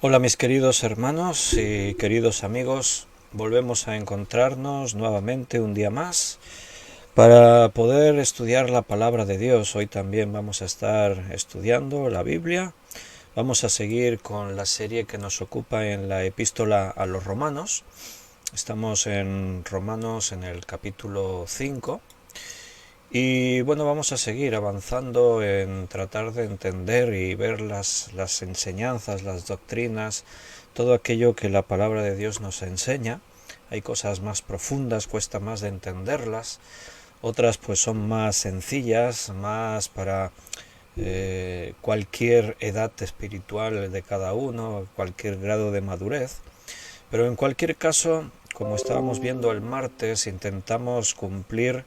Hola mis queridos hermanos y queridos amigos, volvemos a encontrarnos nuevamente un día más para poder estudiar la palabra de Dios. Hoy también vamos a estar estudiando la Biblia, vamos a seguir con la serie que nos ocupa en la epístola a los Romanos. Estamos en Romanos en el capítulo 5. Y bueno, vamos a seguir avanzando en tratar de entender y ver las enseñanzas, las doctrinas, todo aquello que la palabra de Dios nos enseña. Hay cosas más profundas, cuesta más de entenderlas, otras pues son más sencillas, más para cualquier edad espiritual de cada uno, cualquier grado de madurez. Pero en cualquier caso, como estábamos viendo el martes, intentamos cumplir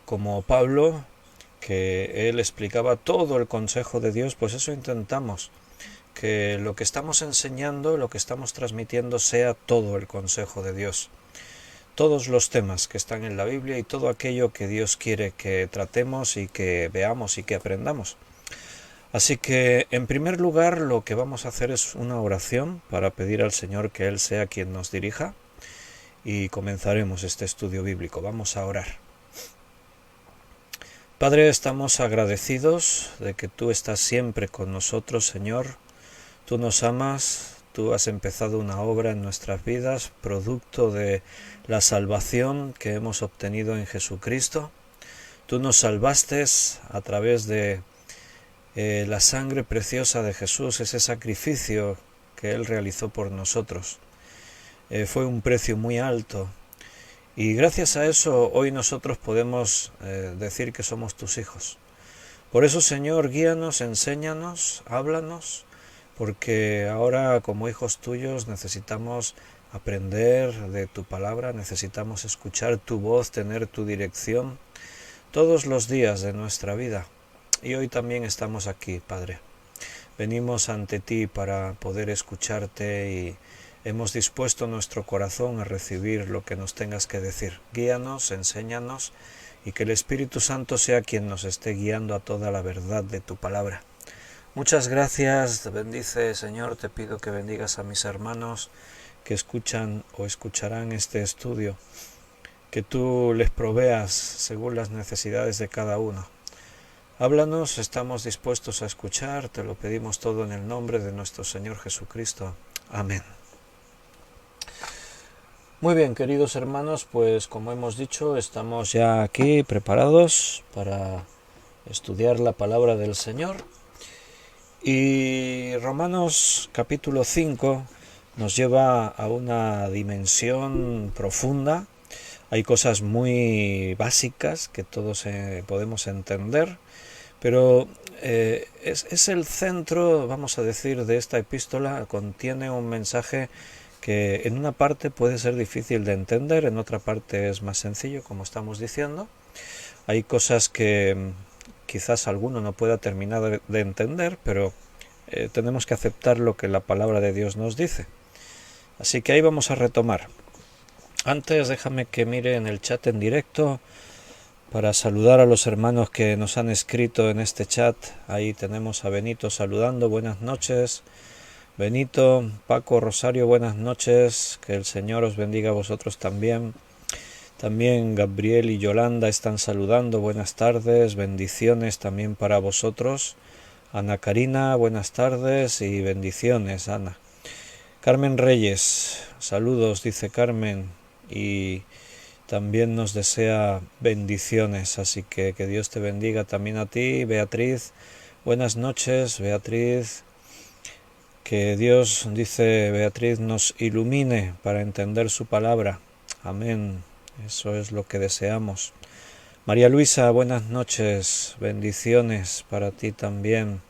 como Pablo, que él explicaba todo el consejo de Dios, pues eso intentamos, que lo que estamos enseñando, lo que estamos transmitiendo sea todo el consejo de Dios. Todos los temas que están en la Biblia y todo aquello que Dios quiere que tratemos y que veamos y que aprendamos. Así que, en primer lugar, lo que vamos a hacer es una oración para pedir al Señor que Él sea quien nos dirija y comenzaremos este estudio bíblico. Vamos a orar. Padre, estamos agradecidos de que tú estás siempre con nosotros, Señor. Tú nos amas, tú has empezado una obra en nuestras vidas, producto de la salvación que hemos obtenido en Jesucristo. Tú nos salvaste a través de la sangre preciosa de Jesús, ese sacrificio que Él realizó por nosotros. Fue un precio muy alto. Y gracias a eso hoy nosotros podemos decir que somos tus hijos. Por eso, Señor, guíanos, enséñanos, háblanos, porque ahora como hijos tuyos necesitamos aprender de tu palabra, necesitamos escuchar tu voz, tener tu dirección todos los días de nuestra vida. Y hoy también estamos aquí, Padre. Venimos ante ti para poder escucharte y hemos dispuesto nuestro corazón a recibir lo que nos tengas que decir. Guíanos, enséñanos y que el Espíritu Santo sea quien nos esté guiando a toda la verdad de tu palabra. Muchas gracias, bendice Señor, te pido que bendigas a mis hermanos que escuchan o escucharán este estudio, que tú les proveas según las necesidades de cada uno. Háblanos, estamos dispuestos a escuchar, te lo pedimos todo en el nombre de nuestro Señor Jesucristo. Amén. Muy bien, queridos hermanos, pues como hemos dicho, estamos ya aquí preparados para estudiar la palabra del Señor. Y Romanos capítulo 5 nos lleva a una dimensión profunda. Hay cosas muy básicas que todos podemos entender, pero es el centro, vamos a decir, de esta epístola. Contiene un mensaje que en una parte puede ser difícil de entender, en otra parte es más sencillo, como estamos diciendo. Hay cosas que quizás alguno no pueda terminar de entender, pero tenemos que aceptar lo que la palabra de Dios nos dice. Así que ahí vamos a retomar. Antes déjame que mire en el chat en directo para saludar a los hermanos que nos han escrito en este chat. Ahí tenemos a Benito saludando, buenas noches. Benito, Paco, Rosario, buenas noches, que el Señor os bendiga a vosotros también. También Gabriel y Yolanda están saludando, buenas tardes, bendiciones también para vosotros. Ana Karina, buenas tardes y bendiciones, Ana. Carmen Reyes, saludos, dice Carmen, y también nos desea bendiciones, así que Dios te bendiga también a ti. Beatriz, buenas noches, Beatriz. Que Dios, dice Beatriz, nos ilumine para entender su palabra. Amén. Eso es lo que deseamos. María Luisa, buenas noches. Bendiciones para ti también.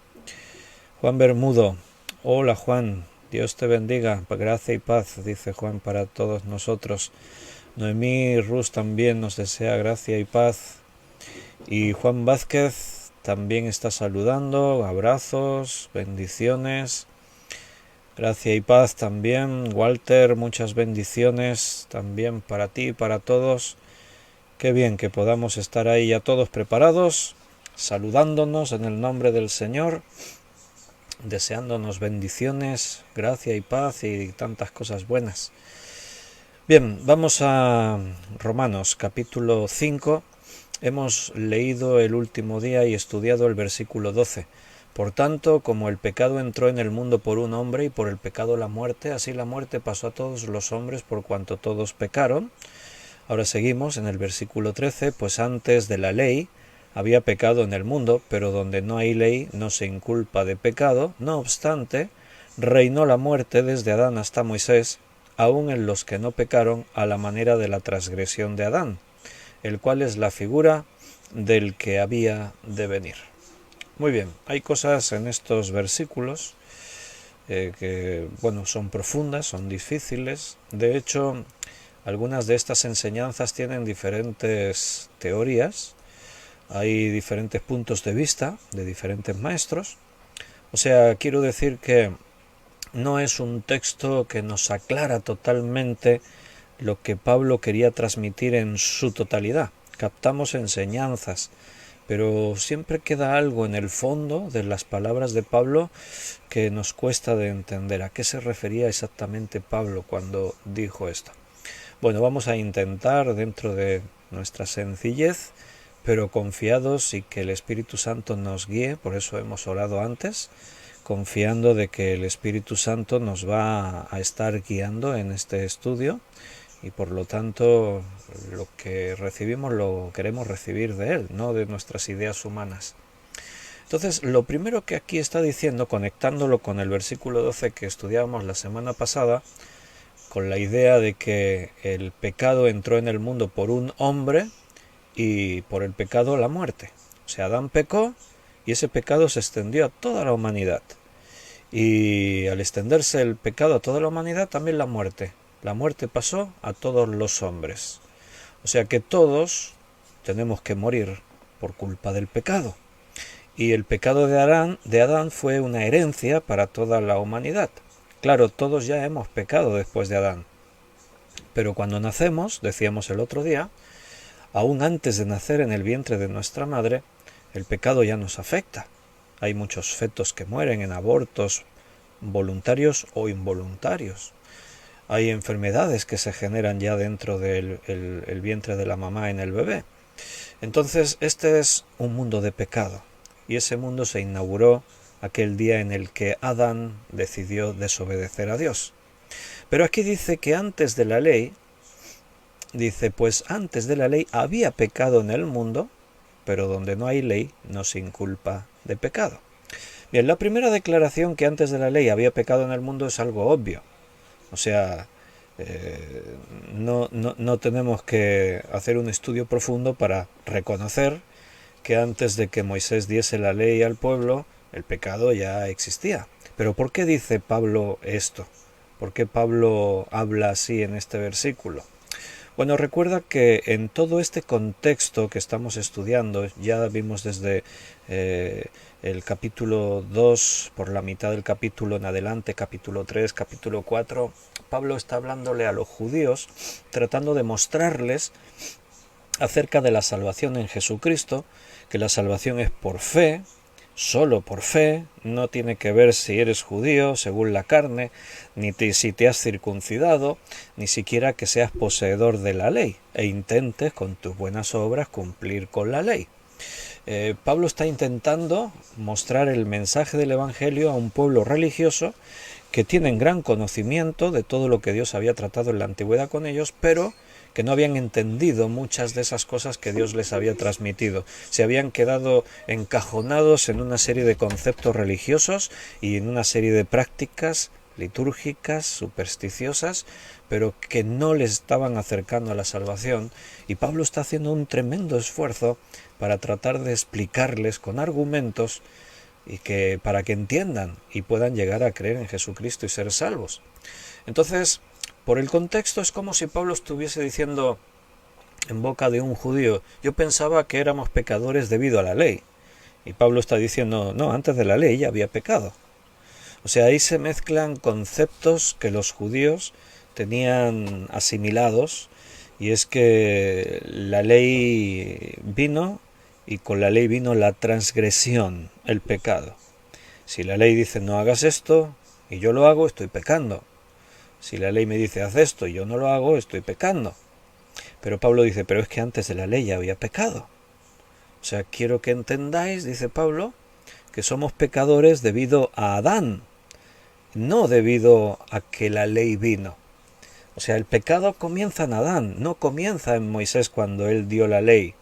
Juan Bermudo. Hola Juan. Dios te bendiga. Gracia y paz, dice Juan, para todos nosotros. Noemí Rus también nos desea gracia y paz. Y Juan Vázquez también está saludando. Abrazos, bendiciones. Gracia y paz también. Walter, muchas bendiciones también para ti y para todos. Qué bien que podamos estar ahí ya todos preparados, saludándonos en el nombre del Señor. deseándonos bendiciones, gracia y paz y tantas cosas buenas. Bien, vamos a Romanos capítulo 5. Hemos leído el último día y estudiado el versículo 12. Por tanto, como el pecado entró en el mundo por un hombre y por el pecado la muerte, así la muerte pasó a todos los hombres por cuanto todos pecaron. Ahora seguimos en el versículo 13, pues antes de la ley había pecado en el mundo, pero donde no hay ley no se inculpa de pecado. No obstante, reinó la muerte desde Adán hasta Moisés, aun en los que no pecaron a la manera de la transgresión de Adán, el cual es la figura del que había de venir. Muy bien, hay cosas en estos versículos que, son profundas, son difíciles. De hecho, algunas de estas enseñanzas tienen diferentes teorías, hay diferentes puntos de vista de diferentes maestros. O sea, quiero decir que no es un texto que nos aclara totalmente lo que Pablo quería transmitir en su totalidad. Captamos enseñanzas, pero siempre queda algo en el fondo de las palabras de Pablo que nos cuesta de entender. ¿A qué se refería exactamente Pablo cuando dijo esto? Bueno, vamos a intentar dentro de nuestra sencillez, pero confiados y que el Espíritu Santo nos guíe, por eso hemos orado antes, confiando de que el Espíritu Santo nos va a estar guiando en este estudio y por lo tanto lo que recibimos lo queremos recibir de Él, no de nuestras ideas humanas. Entonces, lo primero que aquí está diciendo, conectándolo con el versículo 12 que estudiábamos la semana pasada, con la idea de que el pecado entró en el mundo por un hombre y por el pecado la muerte. O sea, Adán pecó y ese pecado se extendió a toda la humanidad. Y al extenderse el pecado a toda la humanidad, también la muerte. La muerte pasó a todos los hombres. O sea que todos tenemos que morir por culpa del pecado. Y el pecado de Adán fue una herencia para toda la humanidad. Claro, todos ya hemos pecado después de Adán. Pero cuando nacemos, decíamos el otro día, aún antes de nacer en el vientre de nuestra madre, el pecado ya nos afecta. Hay muchos fetos que mueren en abortos voluntarios o involuntarios. Hay enfermedades que se generan ya dentro del el vientre de la mamá en el bebé. Entonces, este es un mundo de pecado. Y ese mundo se inauguró aquel día en el que Adán decidió desobedecer a Dios. Pero aquí dice que antes de la ley, pues antes de la ley había pecado en el mundo, pero donde no hay ley no se inculpa de pecado. Bien, la primera declaración que antes de la ley había pecado en el mundo es algo obvio. O sea, no tenemos que hacer un estudio profundo para reconocer que antes de que Moisés diese la ley al pueblo, el pecado ya existía. Pero ¿por qué dice Pablo esto? ¿Por qué Pablo habla así en este versículo? Bueno, recuerda que en todo este contexto que estamos estudiando, ya vimos desde el capítulo 2, por la mitad del capítulo en adelante, capítulo 3, capítulo 4, Pablo está hablándole a los judíos, tratando de mostrarles acerca de la salvación en Jesucristo, que la salvación es por fe, solo por fe, no tiene que ver si eres judío según la carne, ni si te has circuncidado, ni siquiera que seas poseedor de la ley e intentes con tus buenas obras cumplir con la ley. Pablo está intentando mostrar el mensaje del Evangelio a un pueblo religioso que tienen gran conocimiento de todo lo que Dios había tratado en la antigüedad con ellos, pero que no habían entendido muchas de esas cosas que Dios les había transmitido. Se habían quedado encajonados en una serie de conceptos religiosos y en una serie de prácticas litúrgicas, supersticiosas, pero que no les estaban acercando a la salvación. Y Pablo está haciendo un tremendo esfuerzo para tratar de explicarles con argumentos y para que entiendan y puedan llegar a creer en Jesucristo y ser salvos. Entonces, por el contexto es como si Pablo estuviese diciendo en boca de un judío: yo pensaba que éramos pecadores debido a la ley. Y Pablo está diciendo: no, antes de la ley ya había pecado. O sea, ahí se mezclan conceptos que los judíos tenían asimilados, y es que la ley vino y con la ley vino la transgresión, el pecado. Si la ley dice no hagas esto y yo lo hago, estoy pecando. Si la ley me dice haz esto y yo no lo hago, estoy pecando. Pero Pablo dice, pero es que antes de la ley ya había pecado. O sea, quiero que entendáis, dice Pablo, que somos pecadores debido a Adán, no debido a que la ley vino. O sea, el pecado comienza en Adán, no comienza en Moisés cuando él dio la ley.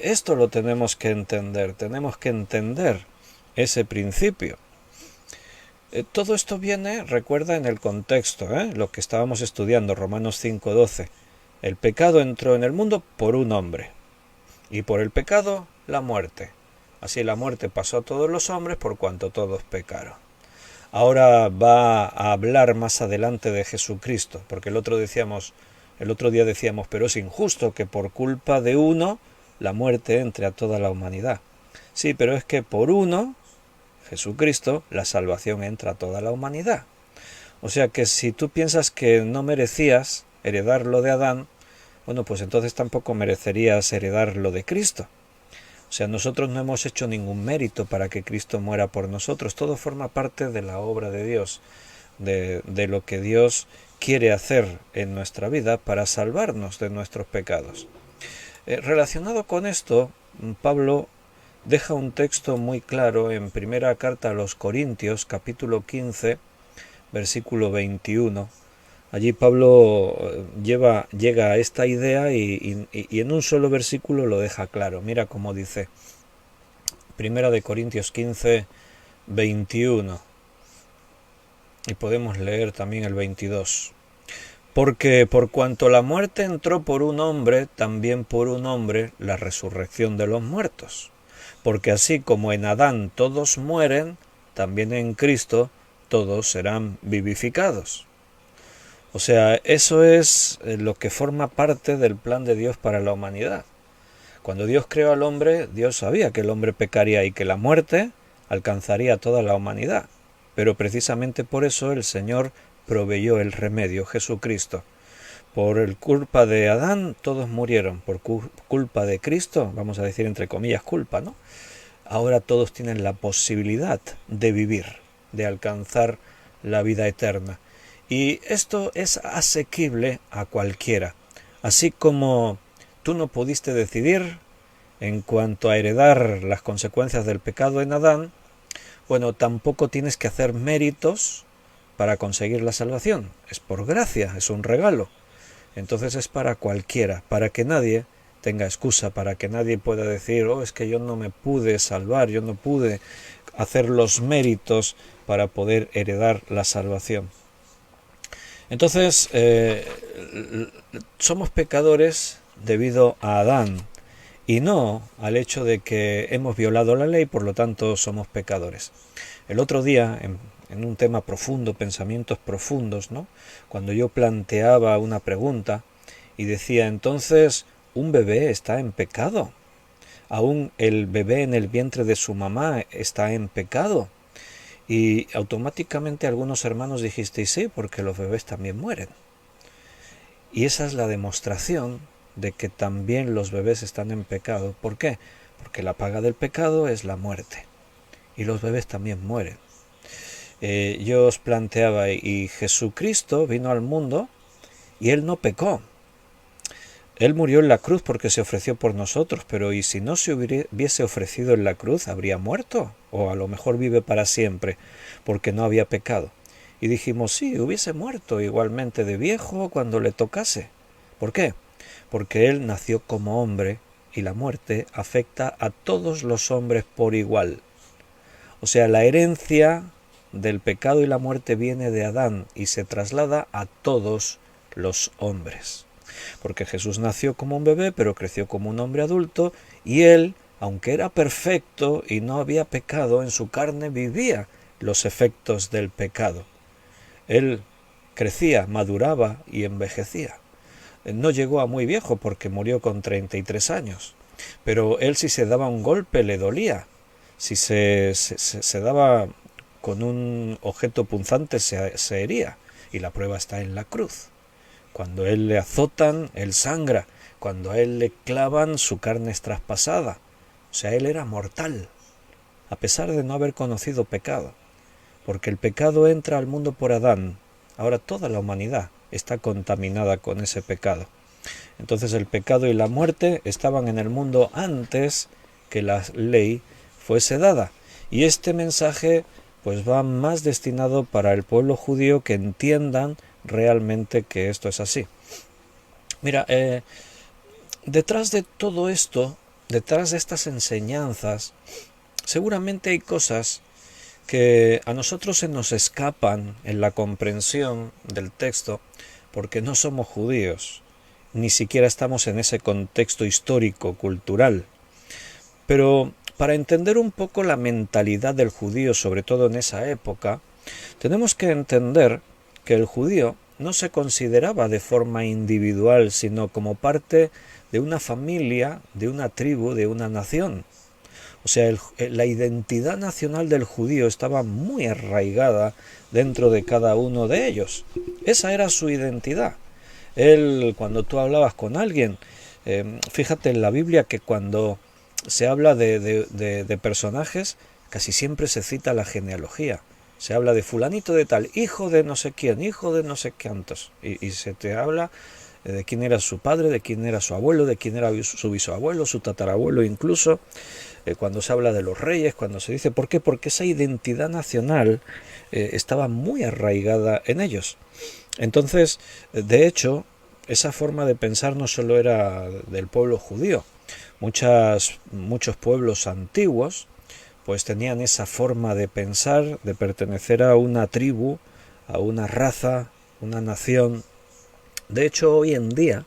Esto lo tenemos que entender ese principio. Todo esto viene, recuerda, en el contexto, lo que estábamos estudiando, Romanos 5:12. El pecado entró en el mundo por un hombre, y por el pecado la muerte. Así la muerte pasó a todos los hombres por cuanto todos pecaron. Ahora va a hablar más adelante de Jesucristo, porque el otro día decíamos, pero es injusto que por culpa de uno la muerte entre a toda la humanidad. Sí, pero es que por uno, Jesucristo, la salvación entra a toda la humanidad. O sea que si tú piensas que no merecías heredar lo de Adán, bueno, pues entonces tampoco merecerías heredar lo de Cristo. O sea, nosotros no hemos hecho ningún mérito para que Cristo muera por nosotros. Todo forma parte de la obra de Dios, de lo que Dios quiere hacer en nuestra vida para salvarnos de nuestros pecados. Relacionado con esto, Pablo deja un texto muy claro en primera carta a los Corintios, capítulo 15, versículo 21. Allí Pablo llega a esta idea y en un solo versículo lo deja claro. Mira cómo dice, primera de Corintios 15, 21. Y podemos leer también el 22. Porque por cuanto la muerte entró por un hombre, también por un hombre la resurrección de los muertos. Porque así como en Adán todos mueren, también en Cristo todos serán vivificados. O sea, eso es lo que forma parte del plan de Dios para la humanidad. Cuando Dios creó al hombre, Dios sabía que el hombre pecaría y que la muerte alcanzaría a toda la humanidad. Pero precisamente por eso el Señor proveyó el remedio, Jesucristo. Por culpa de Adán todos murieron, por culpa de Cristo, vamos a decir entre comillas culpa, ¿no? Ahora todos tienen la posibilidad de vivir, de alcanzar la vida eterna. Y esto es asequible a cualquiera. Así como tú no pudiste decidir en cuanto a heredar las consecuencias del pecado en Adán, bueno, tampoco tienes que hacer méritos para conseguir la salvación. Es por gracia, es un regalo. Entonces es para cualquiera, para que nadie tenga excusa, para que nadie pueda decir, oh, es que yo no me pude salvar, yo no pude hacer los méritos para poder heredar la salvación. Entonces, somos pecadores debido a Adán y no al hecho de que hemos violado la ley, por lo tanto somos pecadores. El otro día, en un tema profundo, pensamientos profundos, ¿no? Cuando yo planteaba una pregunta y decía, entonces, ¿un bebé está en pecado? ¿Aún el bebé en el vientre de su mamá está en pecado? Y automáticamente algunos hermanos dijisteis sí, porque los bebés también mueren. Y esa es la demostración de que también los bebés están en pecado. ¿Por qué? Porque la paga del pecado es la muerte. Y los bebés también mueren. Yo os planteaba, y Jesucristo vino al mundo y Él no pecó. Él murió en la cruz porque se ofreció por nosotros, pero ¿y si no se hubiese ofrecido en la cruz, habría muerto? O a lo mejor vive para siempre, porque no había pecado. Y dijimos, sí, hubiese muerto igualmente de viejo cuando le tocase. ¿Por qué? Porque Él nació como hombre y la muerte afecta a todos los hombres por igual. O sea, la herencia del pecado y la muerte viene de Adán y se traslada a todos los hombres. Porque Jesús nació como un bebé, pero creció como un hombre adulto, y Él, aunque era perfecto y no había pecado, en su carne vivía los efectos del pecado. Él crecía, maduraba y envejecía. No llegó a muy viejo porque murió con 33 años, pero Él si se daba un golpe le dolía. Si se daba con un objeto punzante se hería, y la prueba está en la cruz. Cuando Él le azotan, Él sangra. Cuando a Él le clavan, su carne es traspasada. O sea, Él era mortal. a pesar de no haber conocido pecado, porque el pecado entra al mundo por Adán. Ahora toda la humanidad está contaminada con ese pecado. Entonces el pecado y la muerte estaban en el mundo antes que la ley fuese dada. Y este mensaje pues va más destinado para el pueblo judío, que entiendan realmente que esto es así. Mira, detrás de todo esto, detrás de estas enseñanzas, seguramente hay cosas que a nosotros se nos escapan en la comprensión del texto, porque no somos judíos, ni siquiera estamos en ese contexto histórico, cultural. Pero para entender un poco la mentalidad del judío, sobre todo en esa época, tenemos que entender que el judío no se consideraba de forma individual, sino como parte de una familia, de una tribu, de una nación. O sea, la identidad nacional del judío estaba muy arraigada dentro de cada uno de ellos. Esa era su identidad. Cuando tú hablabas con alguien, fíjate en la Biblia que cuando se habla de personajes, casi siempre se cita la genealogía. Se habla de fulanito de tal, hijo de no sé quién, hijo de no sé cuántos. Y se te habla de quién era su padre, de quién era su abuelo, de quién era su bisabuelo, su tatarabuelo incluso. Cuando se habla de los reyes, cuando se dice... ¿Por qué? Porque esa identidad nacional estaba muy arraigada en ellos. Entonces, de hecho, esa forma de pensar no solo era del pueblo judío. Muchos pueblos antiguos pues tenían esa forma de pensar, de pertenecer a una tribu, a una raza, una nación. De hecho, hoy en día,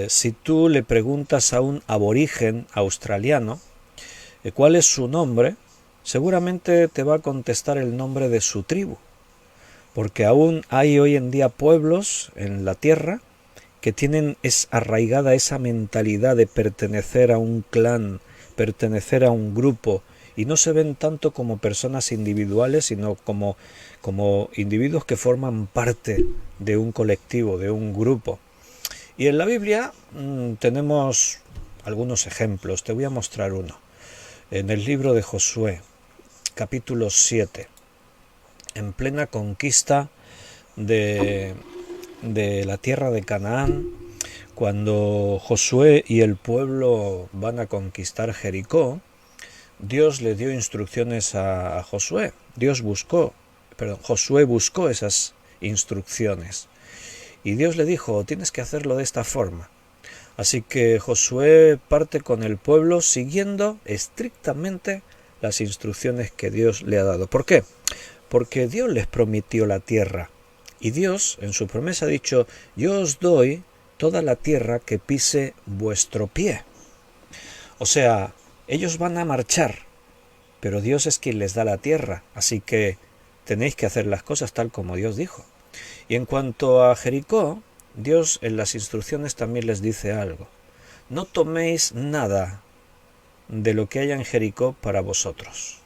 si tú le preguntas a un aborigen australiano cuál es su nombre, seguramente te va a contestar el nombre de su tribu, porque aún hay hoy en día pueblos en la tierra que tienen arraigada esa mentalidad de pertenecer a un clan, pertenecer a un grupo, y no se ven tanto como personas individuales, sino como individuos que forman parte de un colectivo, de un grupo. Y en la Biblia tenemos algunos ejemplos. Te voy a mostrar uno. En el libro de Josué, capítulo 7, en plena conquista de la tierra de Canaán, cuando Josué y el pueblo van a conquistar Jericó, Dios le dio instrucciones a Josué. Josué buscó esas instrucciones. Y Dios le dijo, tienes que hacerlo de esta forma. Así que Josué parte con el pueblo siguiendo estrictamente las instrucciones que Dios le ha dado. ¿Por qué? Porque Dios les prometió la tierra. Y Dios, en su promesa, ha dicho, yo os doy toda la tierra que pise vuestro pie. O sea, ellos van a marchar, pero Dios es quien les da la tierra. Así que tenéis que hacer las cosas tal como Dios dijo. Y en cuanto a Jericó, Dios en las instrucciones también les dice algo. No toméis nada de lo que haya en Jericó para vosotros.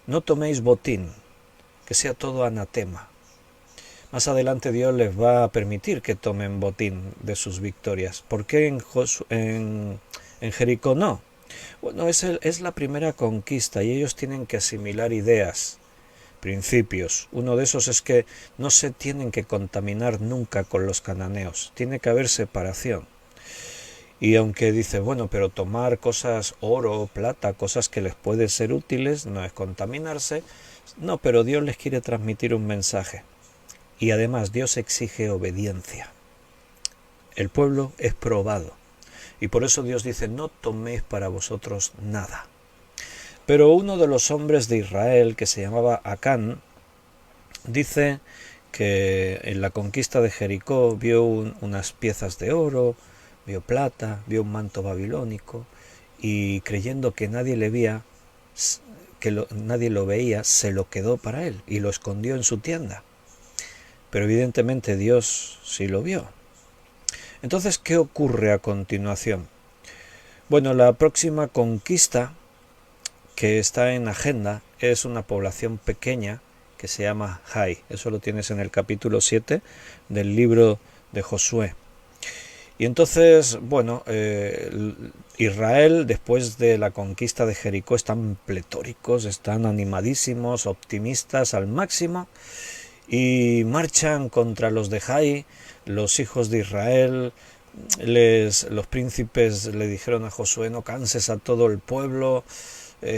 No toméis botín, que sea todo anatema. Más adelante Dios les va a permitir que tomen botín de sus victorias. ¿Por qué en Jericó no? Bueno, es la primera conquista y ellos tienen que asimilar ideas, principios. Uno de esos es que no se tienen que contaminar nunca con los cananeos. Tiene que haber separación. Y aunque dice, bueno, pero tomar cosas, oro, plata, cosas que les pueden ser útiles, no es contaminarse. No, pero Dios les quiere transmitir un mensaje. Y además Dios exige obediencia. El pueblo es probado. Y por eso Dios dice, no toméis para vosotros nada. Pero uno de los hombres de Israel, que se llamaba Acán, dice que en la conquista de Jericó vio unas piezas de oro, vio plata, vio un manto babilónico, y creyendo que nadie le veía, nadie lo veía, se lo quedó para él y lo escondió en su tienda. Pero evidentemente Dios sí lo vio. Entonces, ¿qué ocurre a continuación? Bueno, la próxima conquista que está en agenda es una población pequeña que se llama Jai. Eso lo tienes en el capítulo 7 del libro de Josué. Y entonces, bueno, Israel, después de la conquista de Jericó, están pletóricos, están animadísimos, optimistas al máximo, y marchan contra los de Jai. Los hijos de Israel, los príncipes le dijeron a Josué: no canses a todo el pueblo,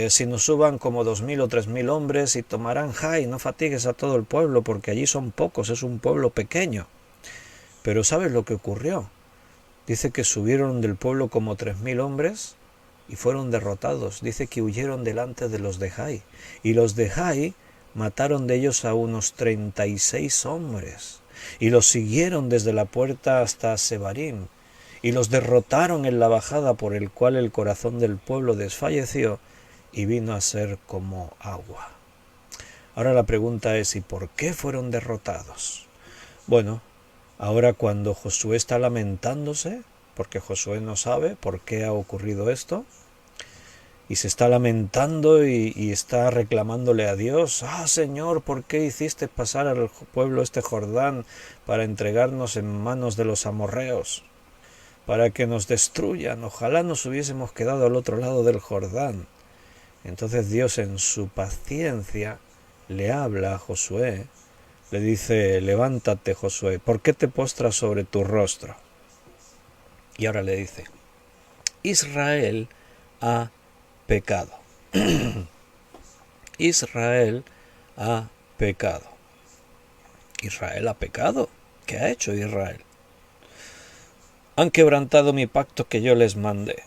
si nos suban como 2000 o 3000 hombres y tomarán Jai, no fatigues a todo el pueblo, porque allí son pocos, es un pueblo pequeño. Pero ¿sabes lo que ocurrió? Dice que subieron del pueblo como 3000 hombres y fueron derrotados. Dice que huyeron delante de los de Jai. Y los de Jai mataron de ellos a unos 36 hombres. Y los siguieron desde la puerta hasta Sebarim. Y los derrotaron en la bajada, por el cual el corazón del pueblo desfalleció y vino a ser como agua. Ahora la pregunta es: ¿y por qué fueron derrotados? Bueno, ahora cuando Josué está lamentándose, porque Josué no sabe por qué ha ocurrido esto, y se está lamentando y está reclamándole a Dios: Señor, ¿por qué hiciste pasar al pueblo este Jordán para entregarnos en manos de los amorreos, para que nos destruyan? Ojalá nos hubiésemos quedado al otro lado del Jordán. Entonces Dios, en su paciencia, le habla a Josué. Le dice: levántate, Josué, ¿por qué te postras sobre tu rostro? Y ahora le dice: Israel ha pecado. Israel ha pecado. ¿Israel ha pecado? ¿Qué ha hecho Israel? Han quebrantado mi pacto que yo les mandé.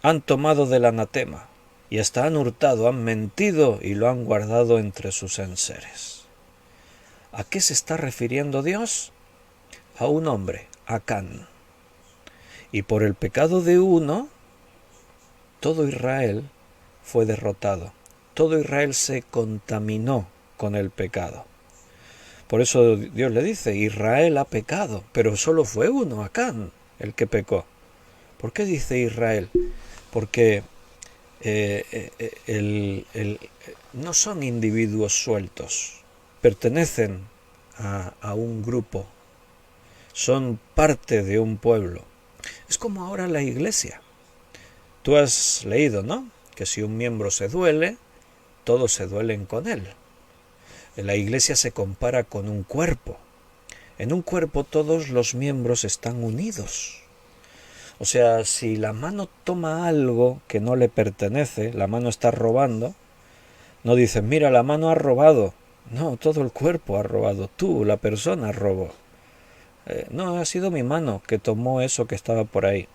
Han tomado del anatema y hasta han hurtado, han mentido y lo han guardado entre sus enseres. ¿A qué se está refiriendo Dios? A un hombre, Acán. Y por el pecado de uno, todo Israel fue derrotado. Todo Israel se contaminó con el pecado. Por eso Dios le dice: Israel ha pecado, pero solo fue uno, Acán, el que pecó. ¿Por qué dice Israel? Porque no son individuos sueltos, pertenecen a un grupo, son parte de un pueblo. Es como ahora la iglesia. Tú has leído, ¿no?, que si un miembro se duele, todos se duelen con él. La iglesia se compara con un cuerpo. En un cuerpo todos los miembros están unidos. O sea, si la mano toma algo que no le pertenece, la mano está robando, no dices: mira, la mano ha robado. No, todo el cuerpo ha robado. Tú, la persona, robó. No, ha sido mi mano que tomó eso que estaba por ahí.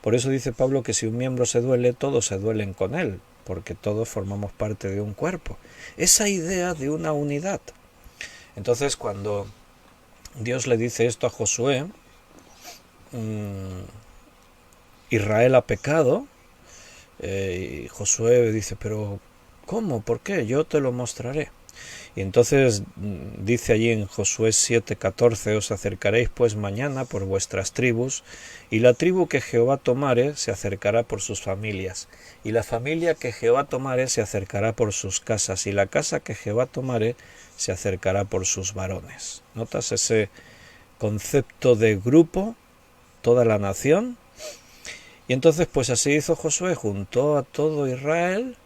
Por eso dice Pablo que si un miembro se duele, todos se duelen con él, porque todos formamos parte de un cuerpo. Esa idea de una unidad. Entonces, cuando Dios le dice esto a Josué, Israel ha pecado, y Josué dice: pero ¿cómo? ¿Por qué? Yo te lo mostraré. Y entonces dice allí en Josué 7:14: os acercaréis pues mañana por vuestras tribus, y la tribu que Jehová tomare se acercará por sus familias, y la familia que Jehová tomare se acercará por sus casas, y la casa que Jehová tomare se acercará por sus varones. ¿Notas ese concepto de grupo? Toda la nación. Y entonces pues así hizo Josué, juntó a todo Israel,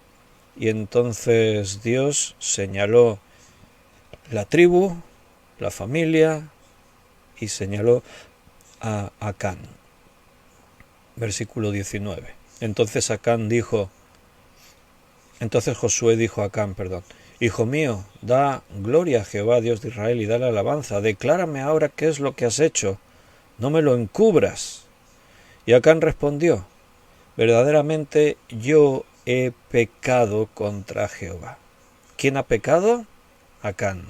y entonces Dios señaló la tribu, la familia, y señaló a Acán. Versículo 19. Entonces Josué dijo a Acán: hijo mío, da gloria a Jehová, Dios de Israel, y dale alabanza. Declárame ahora qué es lo que has hecho, no me lo encubras. Y Acán respondió: verdaderamente yo he pecado contra Jehová. ¿Quién ha pecado? Acán.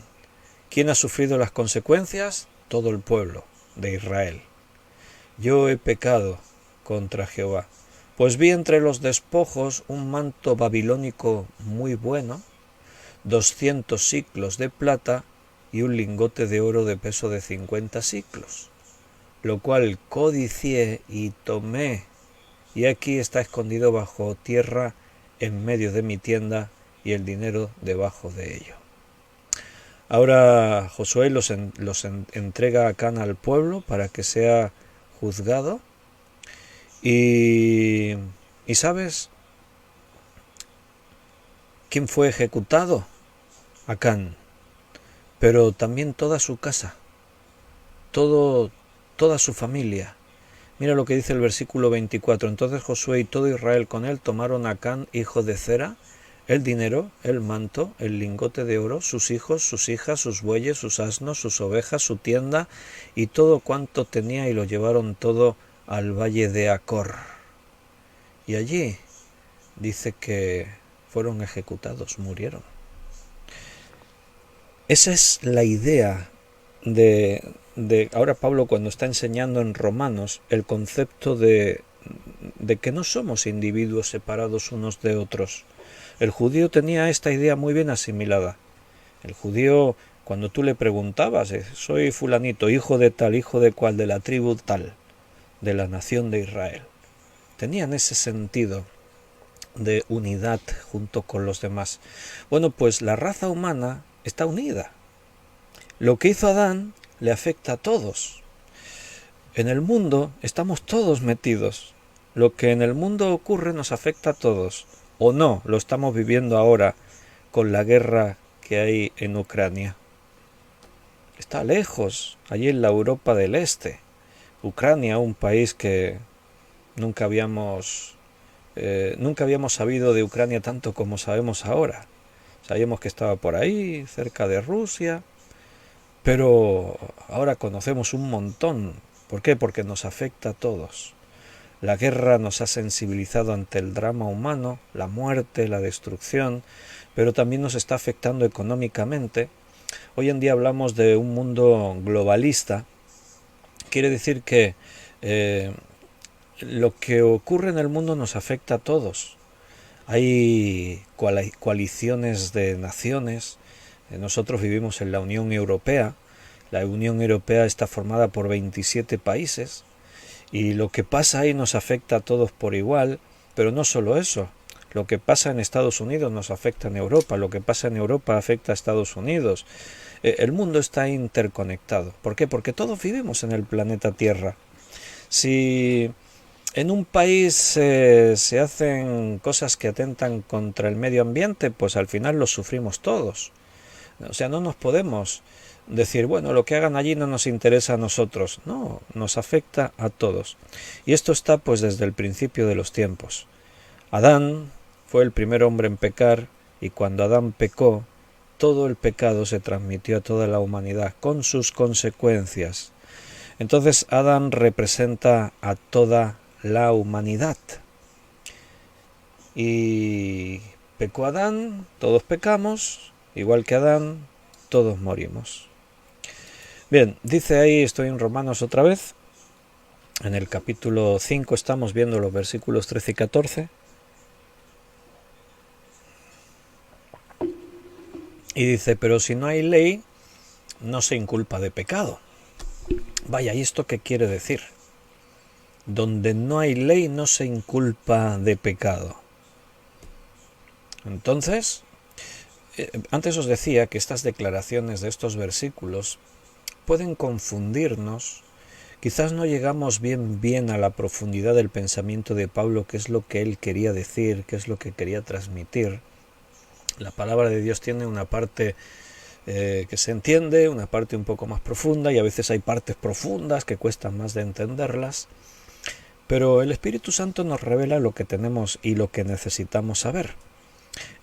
¿Quién ha sufrido las consecuencias? Todo el pueblo de Israel. Yo he pecado contra Jehová. Pues vi entre los despojos un manto babilónico muy bueno, 200 siclos de plata y un lingote de oro de peso de 50 siclos, lo cual codicié y tomé, y aquí está escondido bajo tierra en medio de mi tienda, y el dinero debajo de ello. Ahora Josué los entrega a Acán al pueblo para que sea juzgado y ¿sabes quién fue ejecutado? Acán, pero también toda su casa, toda su familia. Mira lo que dice el versículo 24. Entonces Josué y todo Israel con él tomaron a Acán, hijo de Zera, el dinero, el manto, el lingote de oro, sus hijos, sus hijas, sus bueyes, sus asnos, sus ovejas, su tienda y todo cuanto tenía, y lo llevaron todo al valle de Acor. Y allí dice que fueron ejecutados, murieron. Esa es la idea de ahora Pablo, cuando está enseñando en Romanos el concepto de que no somos individuos separados unos de otros. El judío tenía esta idea muy bien asimilada. El judío, cuando tú le preguntabas, soy fulanito, hijo de tal, hijo de cual, de la tribu tal, de la nación de Israel, tenían ese sentido de unidad junto con los demás. Bueno, pues la raza humana está unida. Lo que hizo Adán le afecta a todos. En el mundo estamos todos metidos. Lo que en el mundo ocurre nos afecta a todos. O no, lo estamos viviendo ahora con la guerra que hay en Ucrania. Está lejos, allí en la Europa del Este. Ucrania, un país que nunca habíamos sabido de Ucrania tanto como sabemos ahora. Sabíamos que estaba por ahí, cerca de Rusia, pero ahora conocemos un montón. ¿Por qué? Porque nos afecta a todos. La guerra nos ha sensibilizado ante el drama humano, la muerte, la destrucción, pero también nos está afectando económicamente. Hoy en día hablamos de un mundo globalista. Quiere decir que lo que ocurre en el mundo nos afecta a todos. Hay coaliciones de naciones. Nosotros vivimos en la Unión Europea. La Unión Europea está formada por 27 países. Y lo que pasa ahí nos afecta a todos por igual, pero no solo eso. Lo que pasa en Estados Unidos nos afecta en Europa, lo que pasa en Europa afecta a Estados Unidos. El mundo está interconectado. ¿Por qué? Porque todos vivimos en el planeta Tierra. Si en un país se hacen cosas que atentan contra el medio ambiente, pues al final los sufrimos todos. O sea, no nos podemos decir, bueno, lo que hagan allí no nos interesa a nosotros. No, nos afecta a todos. Y esto está pues desde el principio de los tiempos. Adán fue el primer hombre en pecar, y cuando Adán pecó, todo el pecado se transmitió a toda la humanidad con sus consecuencias. Entonces Adán representa a toda la humanidad. Y pecó Adán, todos pecamos, igual que Adán, todos morimos. Bien, dice ahí, estoy en Romanos otra vez, en el capítulo 5 estamos viendo los versículos 13 y 14. Y dice, pero si no hay ley, no se inculpa de pecado. Vaya, ¿y esto qué quiere decir? Donde no hay ley, no se inculpa de pecado. Entonces, antes os decía que estas declaraciones de estos versículos pueden confundirnos. Quizás no llegamos bien a la profundidad del pensamiento de Pablo, qué es lo que él quería decir, qué es lo que quería transmitir. La palabra de Dios tiene una parte que se entiende, una parte un poco más profunda, y a veces hay partes profundas que cuestan más de entenderlas. Pero el Espíritu Santo nos revela lo que tenemos y lo que necesitamos saber.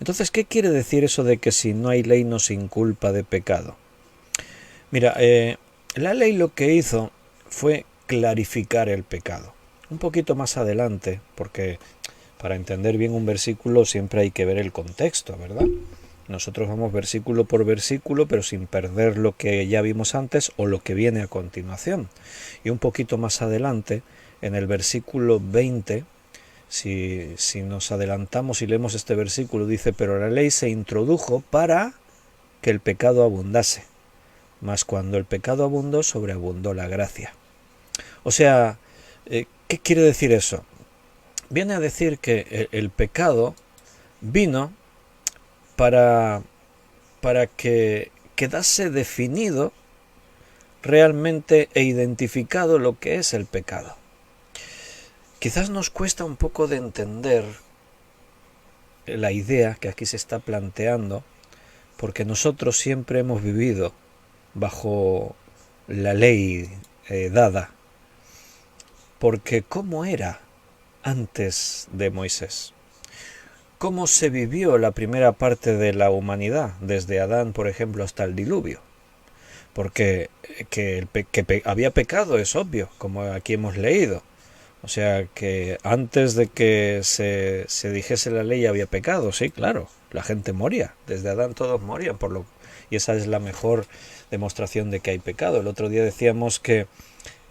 Entonces, ¿qué quiere decir eso de que si no hay ley no se inculpa de pecado? Mira, la ley lo que hizo fue clarificar el pecado. Un poquito más adelante, porque para entender bien un versículo siempre hay que ver el contexto, ¿verdad? Nosotros vamos versículo por versículo, pero sin perder lo que ya vimos antes o lo que viene a continuación. Y un poquito más adelante, en el versículo 20, si nos adelantamos y leemos este versículo, dice, pero la ley se introdujo para que el pecado abundase, mas cuando el pecado abundó, sobreabundó la gracia. O sea, ¿qué quiere decir eso? Viene a decir que el pecado vino para que quedase definido realmente e identificado lo que es el pecado. Quizás nos cuesta un poco de entender la idea que aquí se está planteando, porque nosotros siempre hemos vivido bajo la ley dada. Porque ¿cómo era antes de Moisés? ¿Cómo se vivió la primera parte de la humanidad, desde Adán, por ejemplo, hasta el diluvio? Porque había pecado es obvio, como aquí hemos leído. O sea que antes de que se dijese la ley había pecado, sí, claro. La gente moría, desde Adán todos morían, y esa es la mejor demostración de que hay pecado. El otro día decíamos que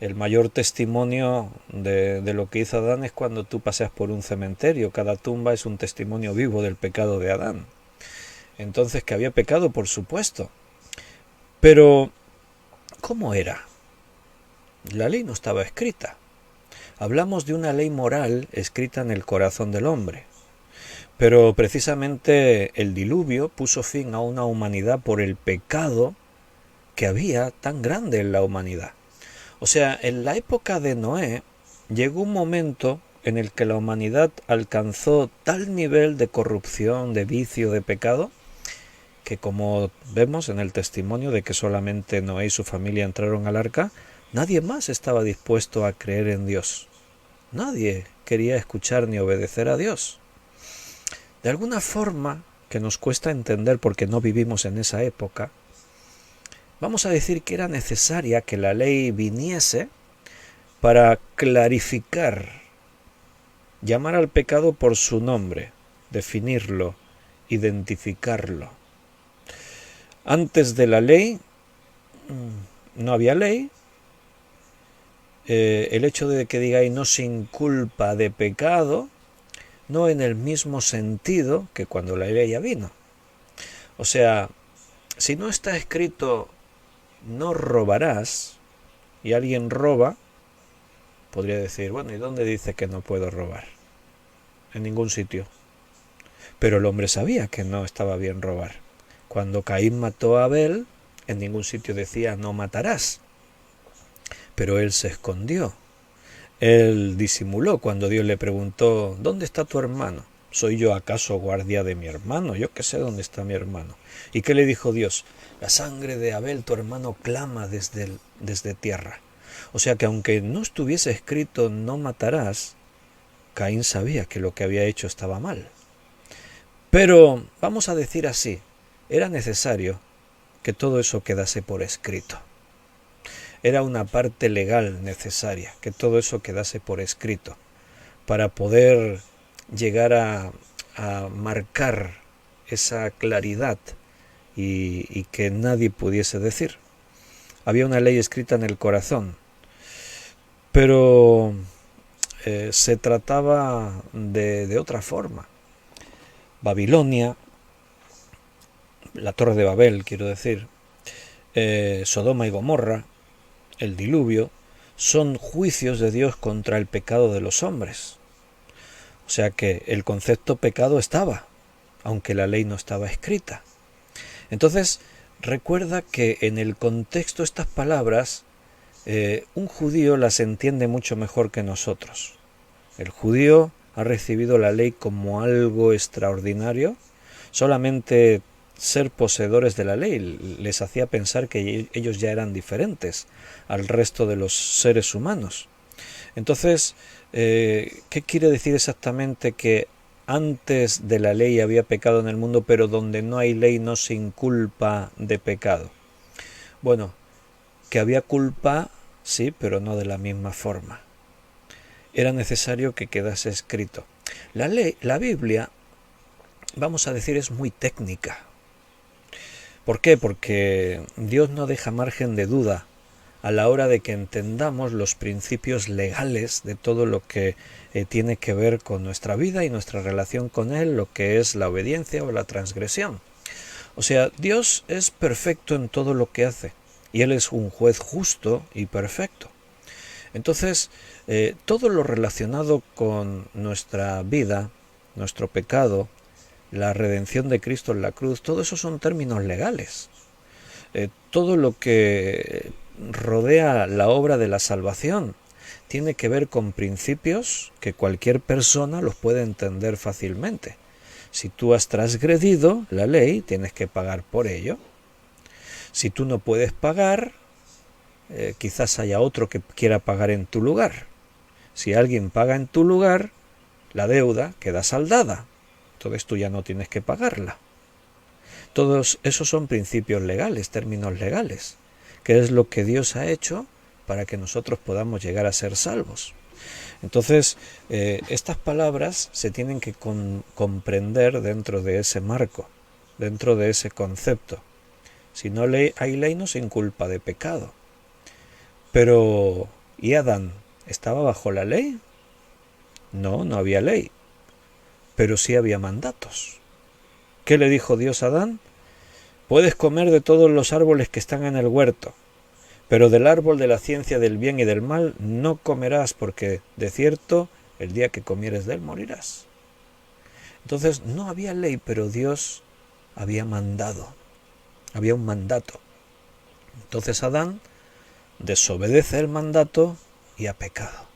el mayor testimonio de lo que hizo Adán es cuando tú paseas por un cementerio. Cada tumba es un testimonio vivo del pecado de Adán. Entonces, que había pecado, por supuesto. Pero, ¿cómo era? La ley no estaba escrita. Hablamos de una ley moral escrita en el corazón del hombre. Pero precisamente el diluvio puso fin a una humanidad por el pecado que había tan grande en la humanidad. O sea, en la época de Noé llegó un momento en el que la humanidad alcanzó tal nivel de corrupción, de vicio, de pecado, que como vemos en el testimonio de que solamente Noé y su familia entraron al arca, nadie más estaba dispuesto a creer en Dios. Nadie quería escuchar ni obedecer a Dios. De alguna forma, que nos cuesta entender porque no vivimos en esa época, vamos a decir que era necesaria que la ley viniese para clarificar, llamar al pecado por su nombre, definirlo, identificarlo. Antes de la ley no había ley. El hecho de que digáis no sin culpa de pecado, no en el mismo sentido que cuando la ley ya vino. O sea, si no está escrito no robarás y alguien roba, podría decir, bueno, ¿y dónde dice que no puedo robar? En ningún sitio. Pero el hombre sabía que no estaba bien robar. Cuando Caín mató a Abel, en ningún sitio decía no matarás. Pero él se escondió. Él disimuló cuando Dios le preguntó, ¿dónde está tu hermano? ¿Soy yo acaso guardia de mi hermano? Yo qué sé dónde está mi hermano. ¿Y qué le dijo Dios? La sangre de Abel, tu hermano, clama desde tierra. O sea que aunque no estuviese escrito no matarás, Caín sabía que lo que había hecho estaba mal. Pero, vamos a decir así, era necesario que todo eso quedase por escrito. Era una parte legal necesaria, que todo eso quedase por escrito, para poder llegar a marcar esa claridad y que nadie pudiese decir. Había una ley escrita en el corazón, pero se trataba de otra forma. Babilonia, la Torre de Babel, quiero decir, Sodoma y Gomorra, el diluvio, son juicios de Dios contra el pecado de los hombres. O sea que el concepto pecado estaba, aunque la ley no estaba escrita. Entonces, recuerda que en el contexto estas palabras, un judío las entiende mucho mejor que nosotros. El judío ha recibido la ley como algo extraordinario. Solamente ser poseedores de la ley les hacía pensar que ellos ya eran diferentes al resto de los seres humanos. Entonces, ¿qué quiere decir exactamente que antes de la ley había pecado en el mundo, pero donde no hay ley no se inculpa de pecado? Bueno, que había culpa, sí, pero no de la misma forma. Era necesario que quedase escrito. La ley, la Biblia, vamos a decir, es muy técnica. ¿Por qué? Porque Dios no deja margen de duda a la hora de que entendamos los principios legales de todo lo que tiene que ver con nuestra vida y nuestra relación con Él, lo que es la obediencia o la transgresión. O sea, Dios es perfecto en todo lo que hace y Él es un juez justo y perfecto. Entonces, todo lo relacionado con nuestra vida, nuestro pecado, la redención de Cristo en la cruz, todo eso son términos legales. Todo lo que rodea la obra de la salvación. Tiene que ver con principios que cualquier persona los puede entender fácilmente. Si tú has transgredido la ley, tienes que pagar por ello. Si tú no puedes pagar, quizás haya otro que quiera pagar en tu lugar. Si alguien paga en tu lugar, la deuda queda saldada. Entonces tú ya no tienes que pagarla. Todos esos son principios legales, términos legales, que es lo que Dios ha hecho para que nosotros podamos llegar a ser salvos. Entonces, estas palabras se tienen que comprender dentro de ese marco, dentro de ese concepto. Si no hay ley, no se inculpa de pecado. Pero, ¿y Adán estaba bajo la ley? No, no había ley, pero sí había mandatos. ¿Qué le dijo Dios a Adán? Puedes comer de todos los árboles que están en el huerto, pero del árbol de la ciencia del bien y del mal no comerás, porque de cierto el día que comieres de él morirás. Entonces no había ley, pero Dios había mandado, había un mandato. Entonces Adán desobedece el mandato y ha pecado.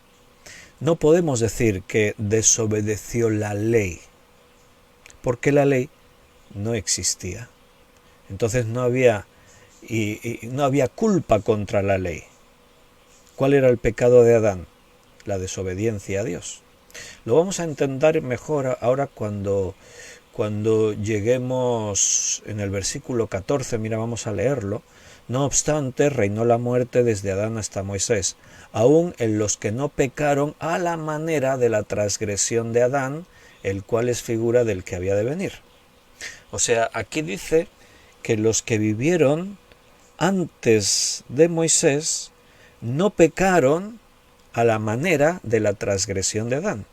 No podemos decir que desobedeció la ley, porque la ley no existía. Entonces no había culpa contra la ley. ¿Cuál era el pecado de Adán? La desobediencia a Dios. Lo vamos a entender mejor ahora cuando lleguemos en el versículo 14, mira, vamos a leerlo. No obstante, reinó la muerte desde Adán hasta Moisés, aun en los que no pecaron a la manera de la transgresión de Adán, el cual es figura del que había de venir. O sea, aquí dice que los que vivieron antes de Moisés no pecaron a la manera de la transgresión de Adán.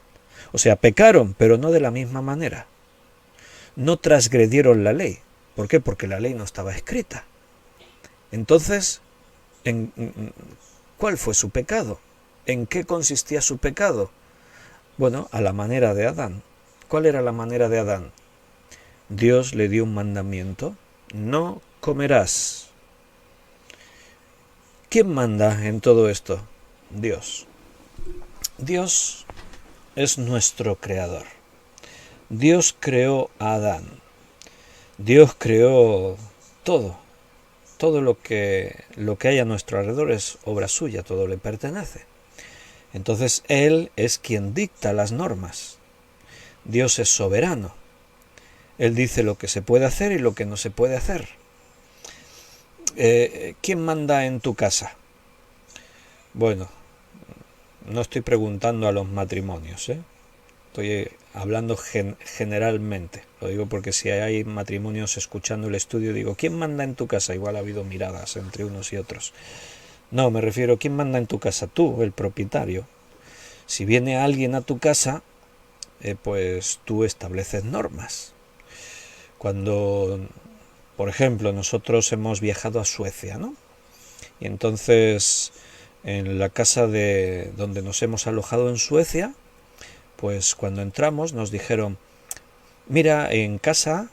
O sea, pecaron, pero no de la misma manera. No transgredieron la ley. ¿Por qué? Porque la ley no estaba escrita. Entonces, ¿cuál fue su pecado? ¿En qué consistía su pecado? Bueno, a la manera de Adán. ¿Cuál era la manera de Adán? Dios le dio un mandamiento: no comerás. ¿Quién manda en todo esto? Dios. Dios es nuestro creador. Dios creó a Adán. Dios creó todo. Todo lo que hay a nuestro alrededor es obra suya, todo le pertenece. Entonces Él es quien dicta las normas. Dios es soberano. Él dice lo que se puede hacer y lo que no se puede hacer. ¿Quién manda en tu casa? Bueno, no estoy preguntando a los matrimonios, estoy hablando generalmente. Lo digo porque si hay matrimonios escuchando el estudio, digo, ¿quién manda en tu casa? Igual ha habido miradas entre unos y otros. No, me refiero, ¿quién manda en tu casa? Tú, el propietario. Si viene alguien a tu casa, pues tú estableces normas. Cuando, por ejemplo, nosotros hemos viajado a Suecia, ¿no? Y entonces, en la casa donde nos hemos alojado en Suecia, pues cuando entramos nos dijeron, mira, en casa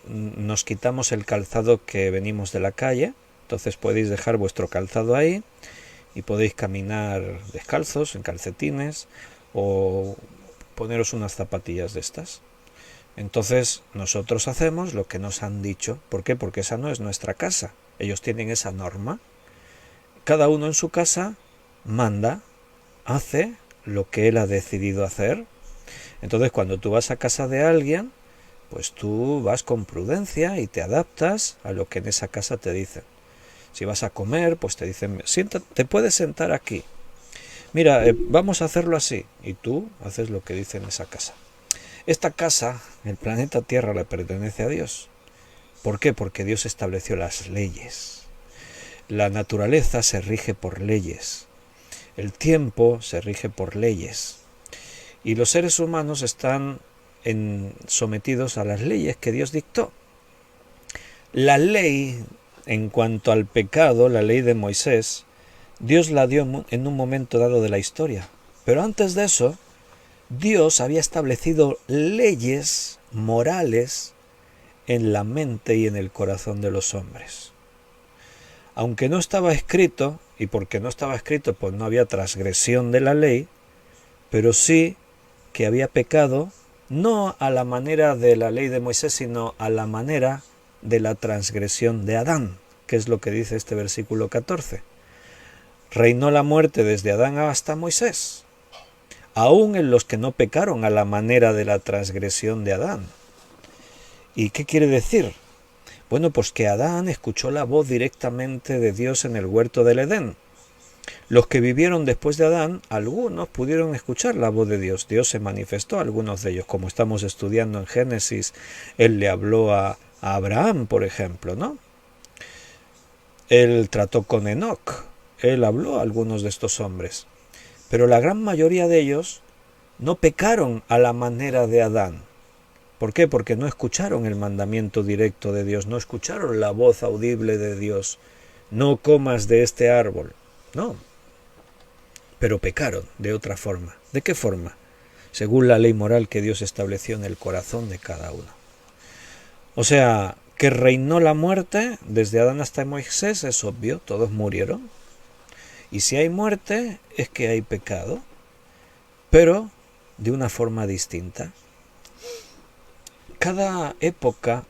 nos quitamos el calzado que venimos de la calle, entonces podéis dejar vuestro calzado ahí y podéis caminar descalzos, en calcetines, o poneros unas zapatillas de estas. Entonces nosotros hacemos lo que nos han dicho. ¿Por qué? Porque esa no es nuestra casa. Ellos tienen esa norma. Cada uno en su casa manda, hace lo que él ha decidido hacer. Entonces cuando tú vas a casa de alguien, pues tú vas con prudencia y te adaptas a lo que en esa casa te dicen. Si vas a comer, pues te dicen, siéntate, te puedes sentar aquí. Mira, vamos a hacerlo así. Y tú haces lo que dice en esa casa. Esta casa, el planeta Tierra, le pertenece a Dios. ¿Por qué? Porque Dios estableció las leyes. La naturaleza se rige por leyes. El tiempo se rige por leyes. Y los seres humanos están sometidos a las leyes que Dios dictó. La ley, en cuanto al pecado, la ley de Moisés, Dios la dio en un momento dado de la historia. Pero antes de eso, Dios había establecido leyes morales en la mente y en el corazón de los hombres. Aunque no estaba escrito, y porque no estaba escrito, pues no había transgresión de la ley, pero sí que había pecado, no a la manera de la ley de Moisés, sino a la manera de la transgresión de Adán, que es lo que dice este versículo 14. Reinó la muerte desde Adán hasta Moisés, aún en los que no pecaron a la manera de la transgresión de Adán. ¿Y qué quiere decir? Bueno, pues que Adán escuchó la voz directamente de Dios en el huerto del Edén. Los que vivieron después de Adán, algunos pudieron escuchar la voz de Dios. Dios se manifestó a algunos de ellos, como estamos estudiando en Génesis. Él le habló a Abraham, por ejemplo, ¿no? Él trató con Enoc. Él habló a algunos de estos hombres. Pero la gran mayoría de ellos no pecaron a la manera de Adán. ¿Por qué? Porque no escucharon el mandamiento directo de Dios, no escucharon la voz audible de Dios. No comas de este árbol. No. Pero pecaron de otra forma. ¿De qué forma? Según la ley moral que Dios estableció en el corazón de cada uno. O sea, que reinó la muerte desde Adán hasta Moisés, es obvio, todos murieron. Y si hay muerte, es que hay pecado, pero de una forma distinta. Cada época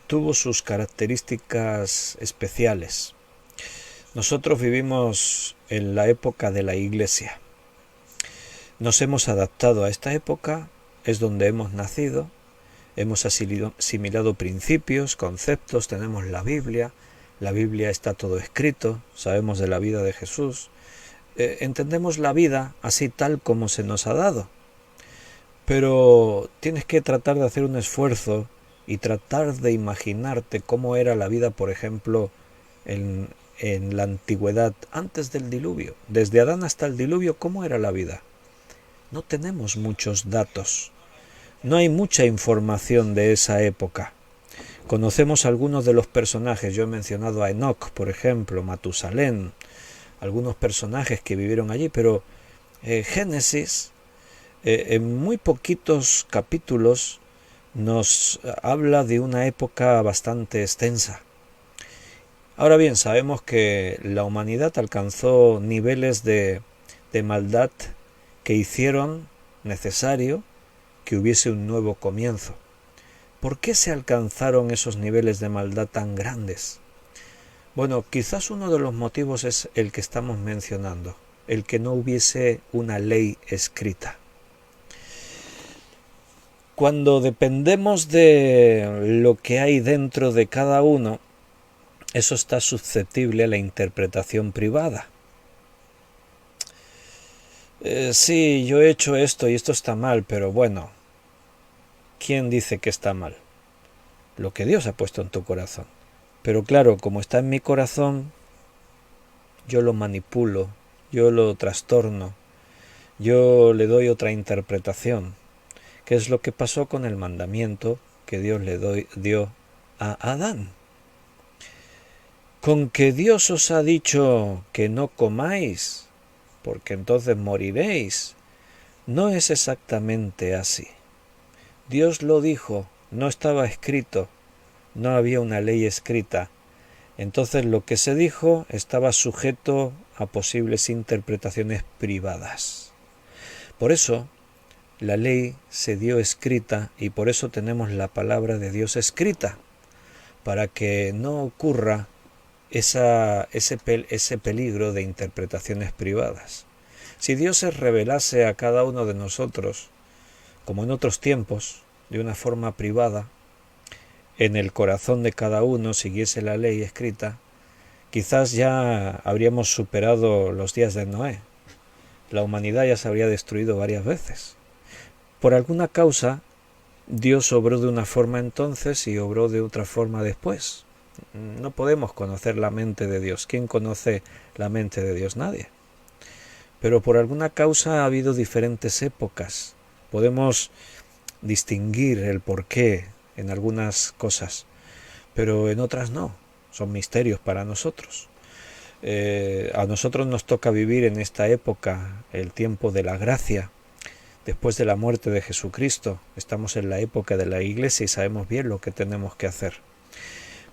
tuvo sus características especiales. Nosotros vivimos en la época de la Iglesia. Nos hemos adaptado a esta época, es donde hemos nacido, hemos asimilado principios, conceptos, tenemos la Biblia está todo escrito, sabemos de la vida de Jesús, entendemos la vida así tal como se nos ha dado. Pero tienes que tratar de hacer un esfuerzo y tratar de imaginarte cómo era la vida, por ejemplo, en la antigüedad, antes del diluvio. Desde Adán hasta el diluvio, ¿cómo era la vida? No tenemos muchos datos. No hay mucha información de esa época. Conocemos algunos de los personajes. Yo he mencionado a Enoc, por ejemplo, Matusalén, algunos personajes que vivieron allí, pero Génesis, en muy poquitos capítulos, nos habla de una época bastante extensa. Ahora bien, sabemos que la humanidad alcanzó niveles de maldad que hicieron necesario que hubiese un nuevo comienzo. ¿Por qué se alcanzaron esos niveles de maldad tan grandes? Bueno, quizás uno de los motivos es el que estamos mencionando, el que no hubiese una ley escrita. Cuando dependemos de lo que hay dentro de cada uno, eso está susceptible a la interpretación privada. Sí, yo he hecho esto y esto está mal, pero bueno, ¿quién dice que está mal? Lo que Dios ha puesto en tu corazón. Pero claro, como está en mi corazón, yo lo manipulo, yo lo trastorno, yo le doy otra interpretación. ¿Qué es lo que pasó con el mandamiento que Dios le dio a Adán? Con que Dios os ha dicho que no comáis, porque entonces moriréis, no es exactamente así. Dios lo dijo, no estaba escrito, no había una ley escrita. Entonces lo que se dijo estaba sujeto a posibles interpretaciones privadas. Por eso la ley se dio escrita y por eso tenemos la palabra de Dios escrita, para que no ocurra ese peligro de interpretaciones privadas. Si Dios se revelase a cada uno de nosotros, como en otros tiempos, de una forma privada, en el corazón de cada uno siguiese la ley escrita, quizás ya habríamos superado los días de Noé. La humanidad ya se habría destruido varias veces. Por alguna causa, Dios obró de una forma entonces y obró de otra forma después. No podemos conocer la mente de Dios. ¿Quién conoce la mente de Dios? Nadie. Pero por alguna causa ha habido diferentes épocas. Podemos distinguir el porqué en algunas cosas, pero en otras no. Son misterios para nosotros. A nosotros nos toca vivir en esta época, el tiempo de la gracia. Después de la muerte de Jesucristo, estamos en la época de la Iglesia y sabemos bien lo que tenemos que hacer.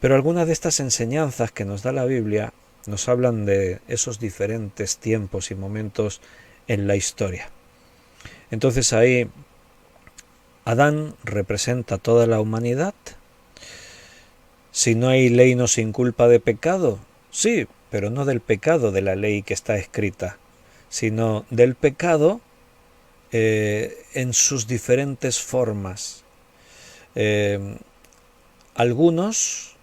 Pero algunas de estas enseñanzas que nos da la Biblia nos hablan de esos diferentes tiempos y momentos en la historia. Entonces ahí Adán representa toda la humanidad. Si no hay ley no se inculpa de pecado. Sí, pero no del pecado de la ley que está escrita, sino del pecado en sus diferentes formas. Algunos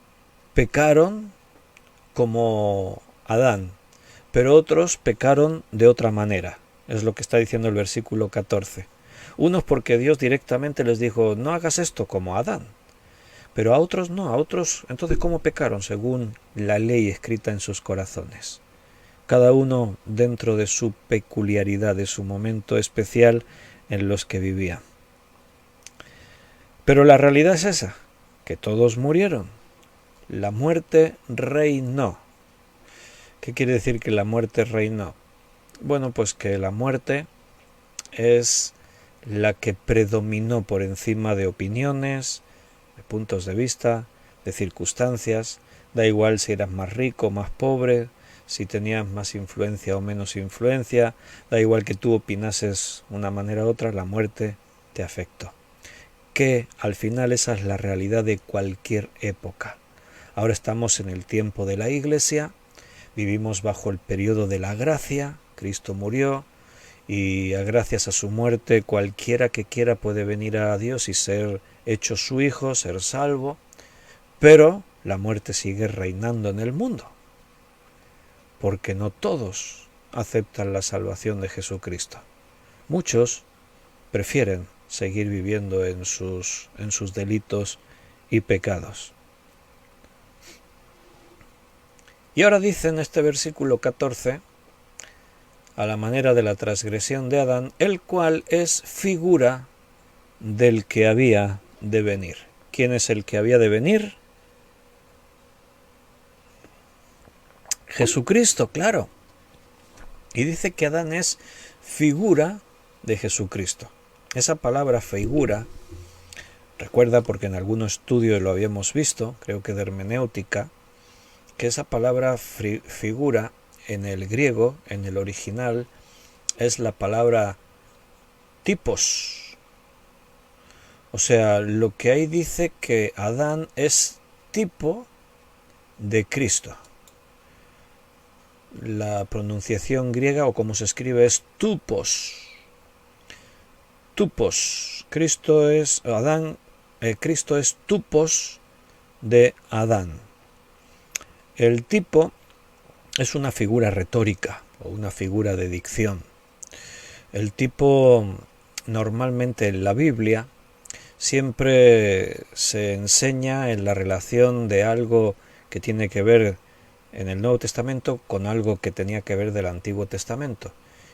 pecaron como Adán, pero otros pecaron de otra manera. Es lo que está diciendo el versículo 14. Unos porque Dios directamente les dijo, no hagas esto como Adán. Pero a otros no, a otros, entonces ¿cómo pecaron? Según la ley escrita en sus corazones. Cada uno dentro de su peculiaridad, de su momento especial en los que vivían. Pero la realidad es esa, que todos murieron. La muerte reinó. ¿Qué quiere decir que la muerte reinó? Bueno, pues que la muerte es la que predominó por encima de opiniones, de puntos de vista, de circunstancias. Da igual si eras más rico o más pobre, si tenías más influencia o menos influencia, da igual que tú opinases una manera u otra, la muerte te afectó. Que al final esa es la realidad de cualquier época. Ahora estamos en el tiempo de la Iglesia, vivimos bajo el periodo de la gracia, Cristo murió y gracias a su muerte cualquiera que quiera puede venir a Dios y ser hecho su hijo, ser salvo, pero la muerte sigue reinando en el mundo, porque no todos aceptan la salvación de Jesucristo. Muchos prefieren seguir viviendo en sus delitos y pecados. Y ahora dice en este versículo 14, a la manera de la transgresión de Adán, el cual es figura del que había de venir. ¿Quién es el que había de venir? Jesucristo, claro. Y dice que Adán es figura de Jesucristo. Esa palabra figura, recuerda porque en algún estudio lo habíamos visto, creo que de hermenéutica, que esa palabra figura en el griego, en el original, es la palabra tipos. O sea, lo que ahí dice que Adán es tipo de Cristo. La pronunciación griega o como se escribe es tupos. Tupos. Cristo es tupos de Adán. El tipo es una figura retórica o una figura de dicción. El tipo normalmente en la Biblia siempre se enseña en la relación de algo que tiene que ver en el Nuevo Testamento con algo que tenía que ver del Antiguo Testamento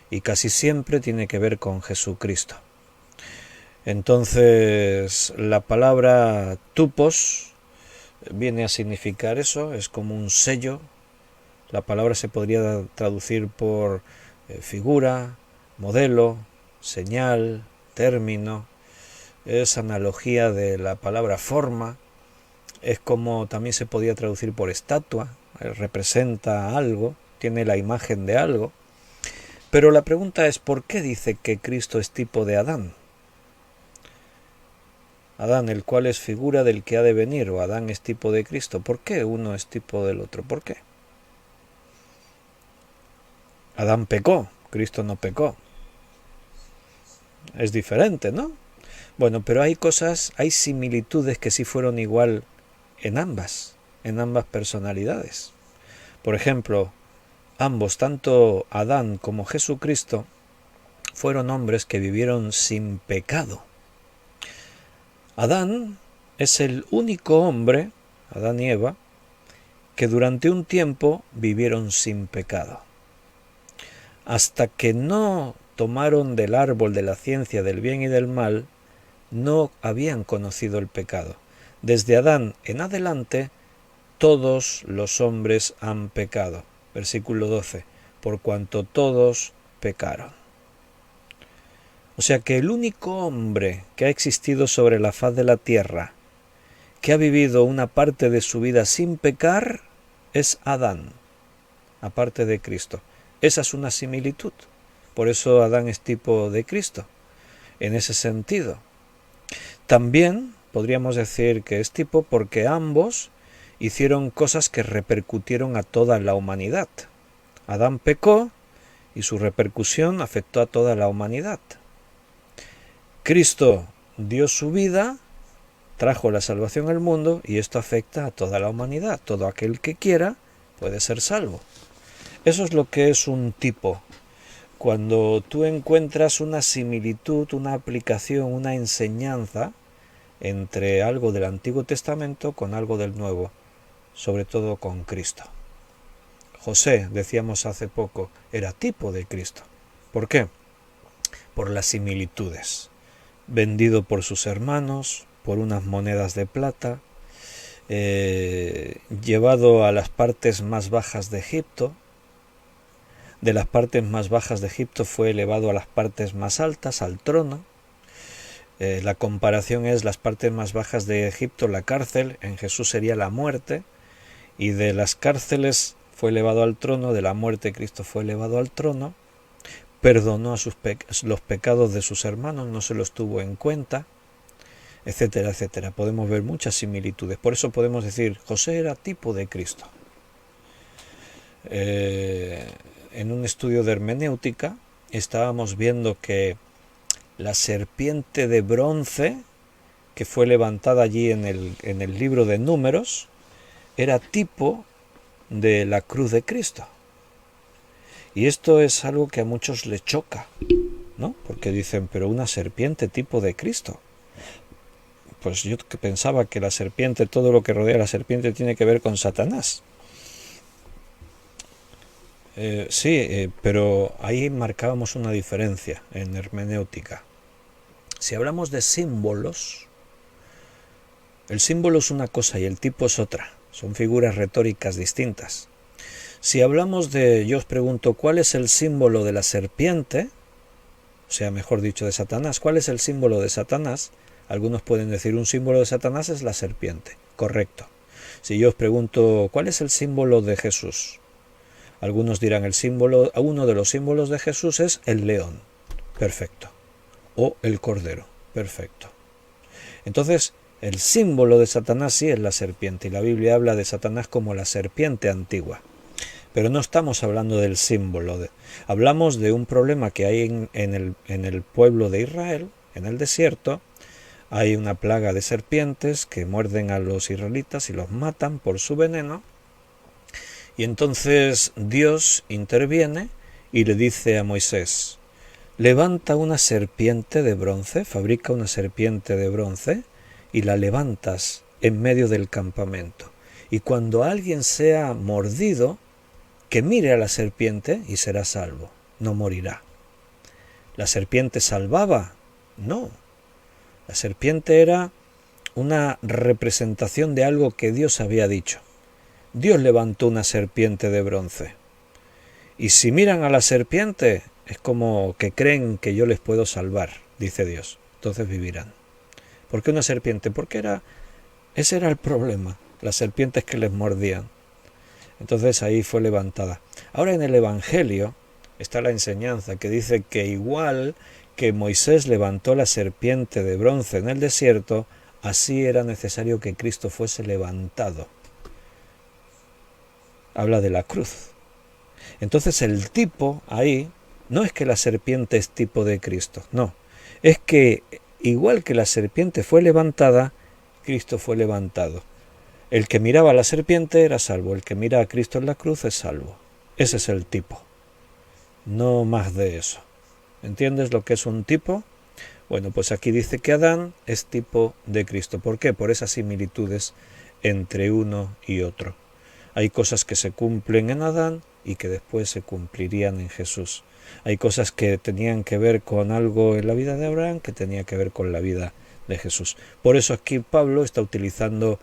y casi siempre tiene que ver con Jesucristo. Entonces la palabra tupos viene a significar eso, es como un sello. La palabra se podría traducir por figura, modelo, señal, término. Es analogía de la palabra forma. Es como también se podía traducir por estatua. Representa algo, tiene la imagen de algo. Pero la pregunta es, ¿por qué dice que Cristo es tipo de Adán? Adán, el cual es figura del que ha de venir, o Adán es tipo de Cristo. ¿Por qué uno es tipo del otro? ¿Por qué? Adán pecó, Cristo no pecó. Es diferente, ¿no? Bueno, pero hay similitudes que sí fueron igual en ambas personalidades. Por ejemplo, ambos, tanto Adán como Jesucristo, fueron hombres que vivieron sin pecado. Adán es el único hombre, Adán y Eva, que durante un tiempo vivieron sin pecado. Hasta que no tomaron del árbol de la ciencia del bien y del mal, no habían conocido el pecado. Desde Adán en adelante, todos los hombres han pecado. Versículo 12. Por cuanto todos pecaron. O sea que el único hombre que ha existido sobre la faz de la tierra, que ha vivido una parte de su vida sin pecar, es Adán. aparte de Cristo. Esa es una similitud. Por eso Adán es tipo de Cristo, en ese sentido. También podríamos decir que es tipo porque ambos hicieron cosas que repercutieron a toda la humanidad. Adán pecó y su repercusión afectó a toda la humanidad. Cristo dio su vida, trajo la salvación al mundo y esto afecta a toda la humanidad. Todo aquel que quiera puede ser salvo. Eso es lo que es un tipo. Cuando tú encuentras una similitud, una aplicación, una enseñanza entre algo del Antiguo Testamento con algo del Nuevo, sobre todo con Cristo. José, decíamos hace poco, era tipo de Cristo. ¿Por qué? Por las similitudes. Vendido por sus hermanos, por unas monedas de plata, llevado a las partes más bajas de Egipto. De las partes más bajas de Egipto fue elevado a las partes más altas, al trono. La comparación es las partes más bajas de Egipto, la cárcel, en Jesús sería la muerte, y de las cárceles fue elevado al trono, de la muerte Cristo fue elevado al trono, perdonó a los pecados de sus hermanos, no se los tuvo en cuenta, etcétera, etcétera. Podemos ver muchas similitudes. Por eso podemos decir, José era tipo de Cristo. En un estudio de hermenéutica estábamos viendo que la serpiente de bronce que fue levantada allí en el libro de Números era tipo de la cruz de Cristo. Y esto es algo que a muchos les choca, ¿no? Porque dicen, pero una serpiente tipo de Cristo. Pues yo que pensaba que la serpiente, todo lo que rodea a la serpiente tiene que ver con Satanás. Pero ahí marcábamos una diferencia en hermenéutica. Si hablamos de símbolos, el símbolo es una cosa y el tipo es otra. Son figuras retóricas distintas. Si hablamos yo os pregunto, ¿cuál es el símbolo de la serpiente? O sea, mejor dicho, de Satanás. ¿Cuál es el símbolo de Satanás? Algunos pueden decir, un símbolo de Satanás es la serpiente. Correcto. Si yo os pregunto, ¿cuál es el símbolo de Jesús? Algunos dirán, uno de los símbolos de Jesús es el león. Perfecto. O el cordero. Perfecto. Entonces, el símbolo de Satanás sí es la serpiente, y la Biblia habla de Satanás como la serpiente antigua. Pero no estamos hablando del símbolo. Hablamos de un problema que hay en el pueblo de Israel, en el desierto. Hay una plaga de serpientes que muerden a los israelitas y los matan por su veneno. Y entonces Dios interviene y le dice a Moisés, levanta una serpiente de bronce, fabrica una serpiente de bronce y la levantas en medio del campamento. Y cuando alguien sea mordido, que mire a la serpiente y será salvo, no morirá. ¿La serpiente salvaba? No. La serpiente era una representación de algo que Dios había dicho. Dios levantó una serpiente de bronce. Y si miran a la serpiente, es como que creen que yo les puedo salvar, dice Dios. Entonces vivirán. ¿Por qué una serpiente? Porque ese era el problema, las serpientes que les mordían. Entonces ahí fue levantada. Ahora en el Evangelio está la enseñanza que dice que igual que Moisés levantó la serpiente de bronce en el desierto, así era necesario que Cristo fuese levantado. Habla de la cruz. Entonces el tipo ahí no es que la serpiente es tipo de Cristo, no. Es que igual que la serpiente fue levantada, Cristo fue levantado. El que miraba a la serpiente era salvo, el que mira a Cristo en la cruz es salvo. Ese es el tipo. No más de eso. ¿Entiendes lo que es un tipo? Bueno, pues aquí dice que Adán es tipo de Cristo. ¿Por qué? Por esas similitudes entre uno y otro. Hay cosas que se cumplen en Adán y que después se cumplirían en Jesús. Hay cosas que tenían que ver con algo en la vida de Abraham que tenía que ver con la vida de Jesús. Por eso aquí Pablo está utilizando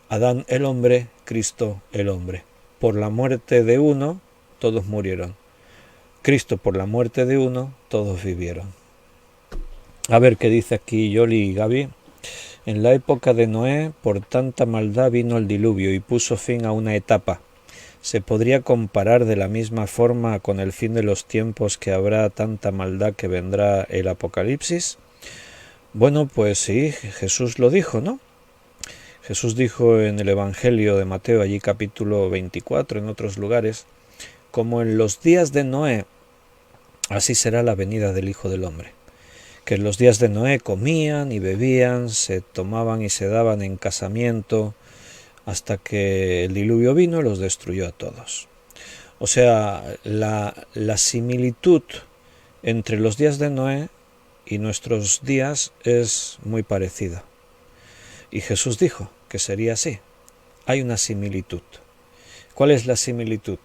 Adán el hombre, Cristo el hombre. Por la muerte de uno, todos murieron. Cristo por la muerte de uno, todos vivieron. A ver qué dice aquí Yoli y Gaby. En la época de Noé, por tanta maldad vino el diluvio y puso fin a una etapa. se podría comparar de la misma forma con el fin de los tiempos, que habrá tanta maldad que vendrá el Apocalipsis? Bueno, pues sí, Jesús lo dijo, ¿no? Jesús dijo en el Evangelio de Mateo, allí capítulo 24, en otros lugares, como en los días de Noé, así será la venida del Hijo del Hombre. Que en los días de Noé comían y bebían, se tomaban y se daban en casamiento, hasta que el diluvio vino y los destruyó a todos. O sea, la similitud entre los días de Noé y nuestros días es muy parecida. Y Jesús dijo que sería así. Hay una similitud. ¿Cuál es la similitud?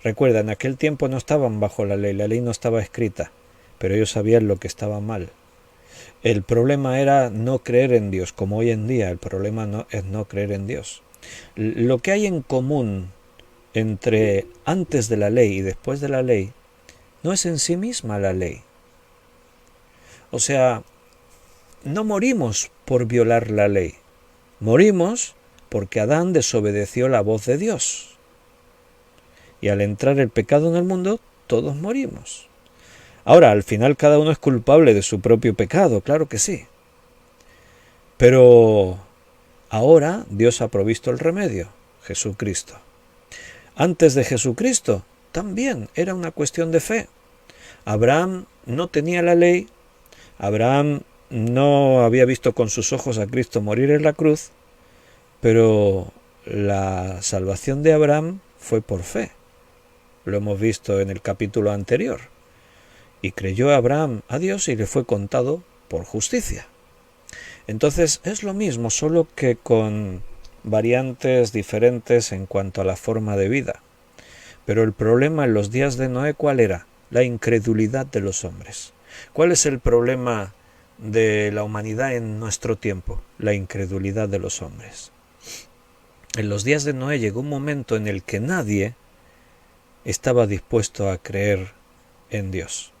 Recuerda, en aquel tiempo no estaban bajo la ley no estaba escrita, pero ellos sabían lo que estaba mal. El problema era no creer en Dios, como hoy en día el problema es no creer en Dios. Lo que hay en común entre antes de la ley y después de la ley no es en sí misma la ley. O sea, no morimos por violar la ley, morimos porque Adán desobedeció la voz de Dios. Y al entrar el pecado en el mundo, todos morimos. Ahora, al final cada uno es culpable de su propio pecado, claro que sí. Pero ahora Dios ha provisto el remedio, Jesucristo. Antes de Jesucristo también era una cuestión de fe. Abraham no tenía la ley, Abraham no había visto con sus ojos a Cristo morir en la cruz, pero la salvación de Abraham fue por fe. Lo hemos visto en el capítulo anterior. Y creyó Abraham a Dios y le fue contado por justicia. Entonces es lo mismo, solo que con variantes diferentes en cuanto a la forma de vida. Pero el problema en los días de Noé, ¿cuál era? La incredulidad de los hombres. ¿Cuál es el problema de la humanidad en nuestro tiempo? La incredulidad de los hombres. En los días de Noé llegó un momento en el que nadie estaba dispuesto a creer en Dios.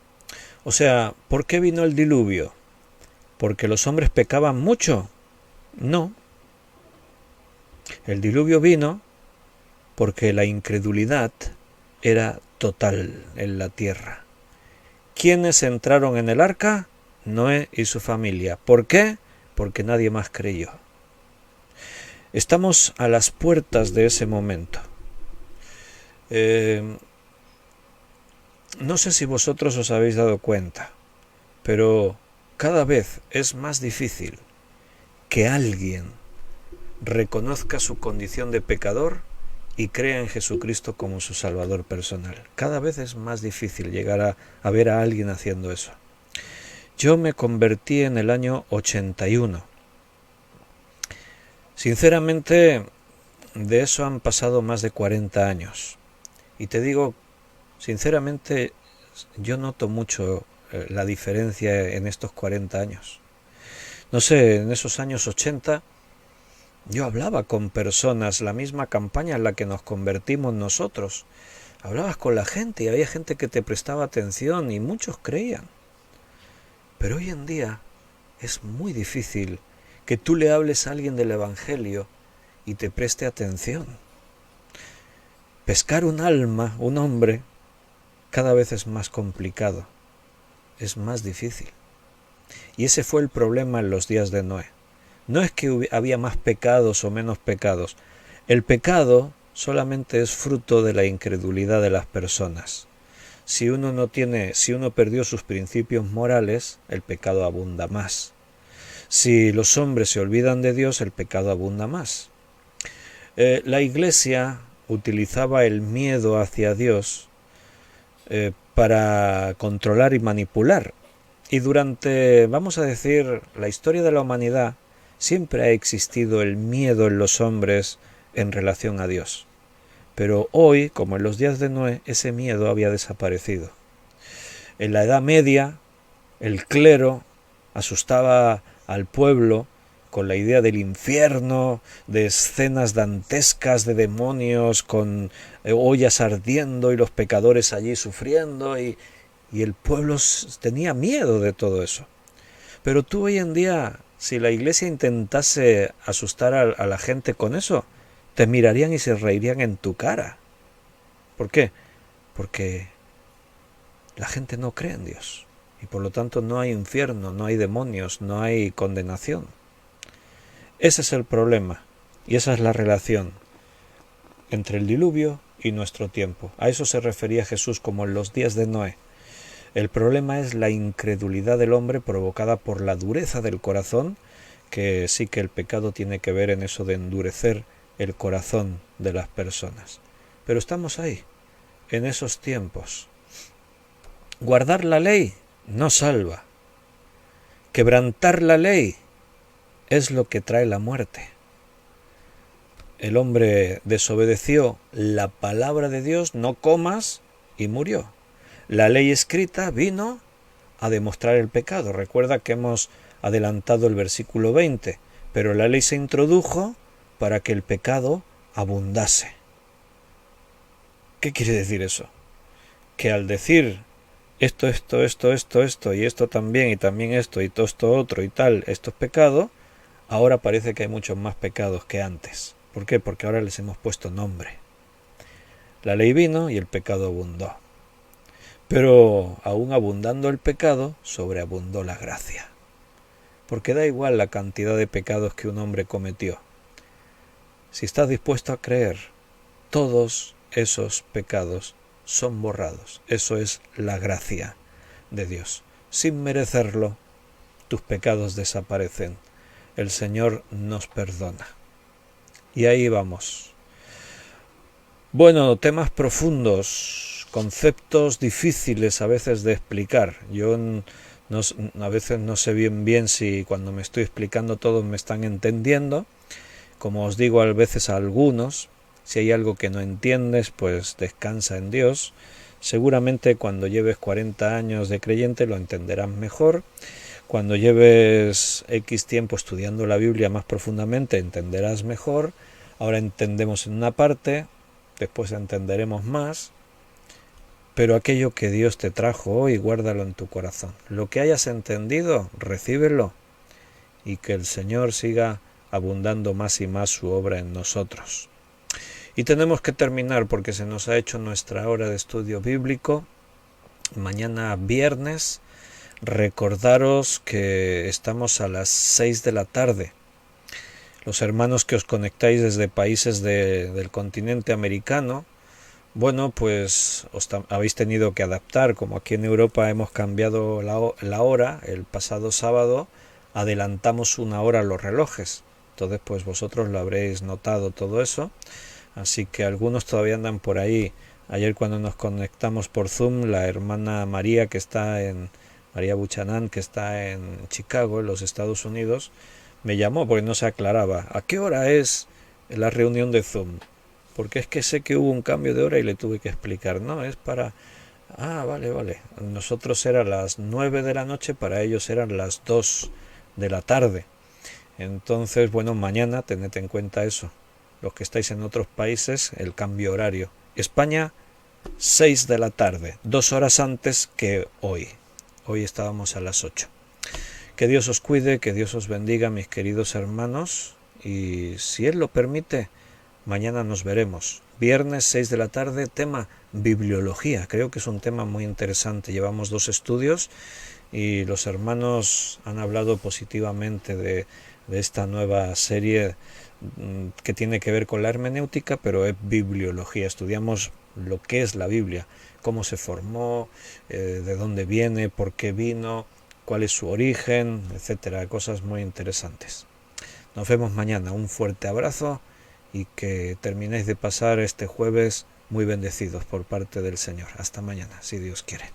O sea, ¿por qué vino el diluvio? ¿Porque los hombres pecaban mucho? No. El diluvio vino porque la incredulidad era total en la tierra. ¿Quiénes entraron en el arca? Noé y su familia. ¿Por qué? Porque nadie más creyó. Estamos a las puertas de ese momento. No sé si vosotros os habéis dado cuenta, pero cada vez es más difícil que alguien reconozca su condición de pecador y crea en Jesucristo como su Salvador personal. Cada vez es más difícil llegar a ver a alguien haciendo eso. Yo me convertí en el año 81. Sinceramente, de eso han pasado más de 40 años. Y te digo, sinceramente, yo noto mucho la diferencia en estos 40 años. No sé, en esos años 80 yo hablaba con personas, la misma campaña en la que nos convertimos nosotros. Hablabas con la gente y había gente que te prestaba atención y muchos creían. Pero hoy en día es muy difícil que tú le hables a alguien del Evangelio y te preste atención. Pescar un alma, un hombre, cada vez es más complicado, es más difícil. Y ese fue el problema en los días de Noé. No es que había más pecados o menos pecados. El pecado solamente es fruto de la incredulidad de las personas. Si uno perdió sus principios morales, el pecado abunda más. Si los hombres se olvidan de Dios, el pecado abunda más. La Iglesia utilizaba el miedo hacia Dios para controlar y manipular. Y durante, vamos a decir, la historia de la humanidad, siempre ha existido el miedo en los hombres en relación a Dios. Pero hoy, como en los días de Noé, ese miedo había desaparecido. En la Edad Media, el clero asustaba al pueblo con la idea del infierno, de escenas dantescas de demonios con ollas ardiendo y los pecadores allí sufriendo, y el pueblo tenía miedo de todo eso. Pero tú hoy en día, si la Iglesia intentase asustar a la gente con eso, te mirarían y se reirían en tu cara. ¿Por qué? Porque la gente no cree en Dios y por lo tanto no hay infierno, no hay demonios, no hay condenación. Ese es el problema y esa es la relación entre el diluvio y nuestro tiempo. A eso se refería Jesús como en los días de Noé. El problema es la incredulidad del hombre provocada por la dureza del corazón, que sí que el pecado tiene que ver en eso de endurecer el corazón de las personas. Pero estamos ahí, en esos tiempos. Guardar la ley no salva. Quebrantar la ley es lo que trae la muerte. El hombre desobedeció la palabra de Dios, no comas, y murió. La ley escrita vino a demostrar el pecado. Recuerda que hemos adelantado el versículo 20, pero la ley se introdujo para que el pecado abundase. ¿Qué quiere decir eso? Que al decir esto, y esto también, y también esto, y todo esto otro, y tal, esto es pecado, ahora parece que hay muchos más pecados que antes. ¿Por qué? Porque ahora les hemos puesto nombre. La ley vino y el pecado abundó. Pero aún abundando el pecado, sobreabundó la gracia. Porque da igual la cantidad de pecados que un hombre cometió. Si estás dispuesto a creer, todos esos pecados son borrados. Eso es la gracia de Dios. Sin merecerlo, tus pecados desaparecen. El Señor nos perdona. Y ahí vamos. Bueno, temas profundos, conceptos difíciles a veces de explicar. Yo a veces no sé bien si cuando me estoy explicando todos me están entendiendo. Como os digo a veces a algunos, si hay algo que no entiendes, pues descansa en Dios. Seguramente cuando lleves 40 años de creyente lo entenderás mejor. Cuando lleves X tiempo estudiando la Biblia más profundamente entenderás mejor. Ahora entendemos en una parte, después entenderemos más. Pero aquello que Dios te trajo hoy, guárdalo en tu corazón. Lo que hayas entendido, recíbelo. Y que el Señor siga abundando más y más su obra en nosotros. Y tenemos que terminar porque se nos ha hecho nuestra hora de estudio bíblico. Mañana viernes, recordaros que estamos a las 6 de la tarde. Los hermanos que os conectáis desde países del continente americano, bueno, pues os habéis tenido que adaptar. Como aquí en Europa hemos cambiado la hora, el pasado sábado adelantamos una hora los relojes. Entonces, pues vosotros lo habréis notado todo eso. Así que algunos todavía andan por ahí. Ayer cuando nos conectamos por Zoom, la hermana María María Buchanan, que está en Chicago, en los Estados Unidos, me llamó porque no se aclaraba. ¿A qué hora es la reunión de Zoom? Porque es que sé que hubo un cambio de hora y le tuve que explicar. No, es para... Ah, vale. Nosotros eran las 9 de la noche, para ellos eran las 2 de la tarde. Entonces, bueno, mañana tened en cuenta eso. Los que estáis en otros países, el cambio horario. España, 6 de la tarde, 2 horas antes que hoy. Hoy estábamos a las 8. Que Dios os cuide, que Dios os bendiga, mis queridos hermanos. Y si Él lo permite, mañana nos veremos. Viernes, 6 de la tarde, tema bibliología. Creo que es un tema muy interesante. Llevamos 2 estudios y los hermanos han hablado positivamente de esta nueva serie que tiene que ver con la hermenéutica, pero es bibliología. Estudiamos lo que es la Biblia, cómo se formó, de dónde viene, por qué vino, cuál es su origen, etcétera. Cosas muy interesantes. Nos vemos mañana. Un fuerte abrazo y que terminéis de pasar este jueves muy bendecidos por parte del Señor. Hasta mañana, si Dios quiere.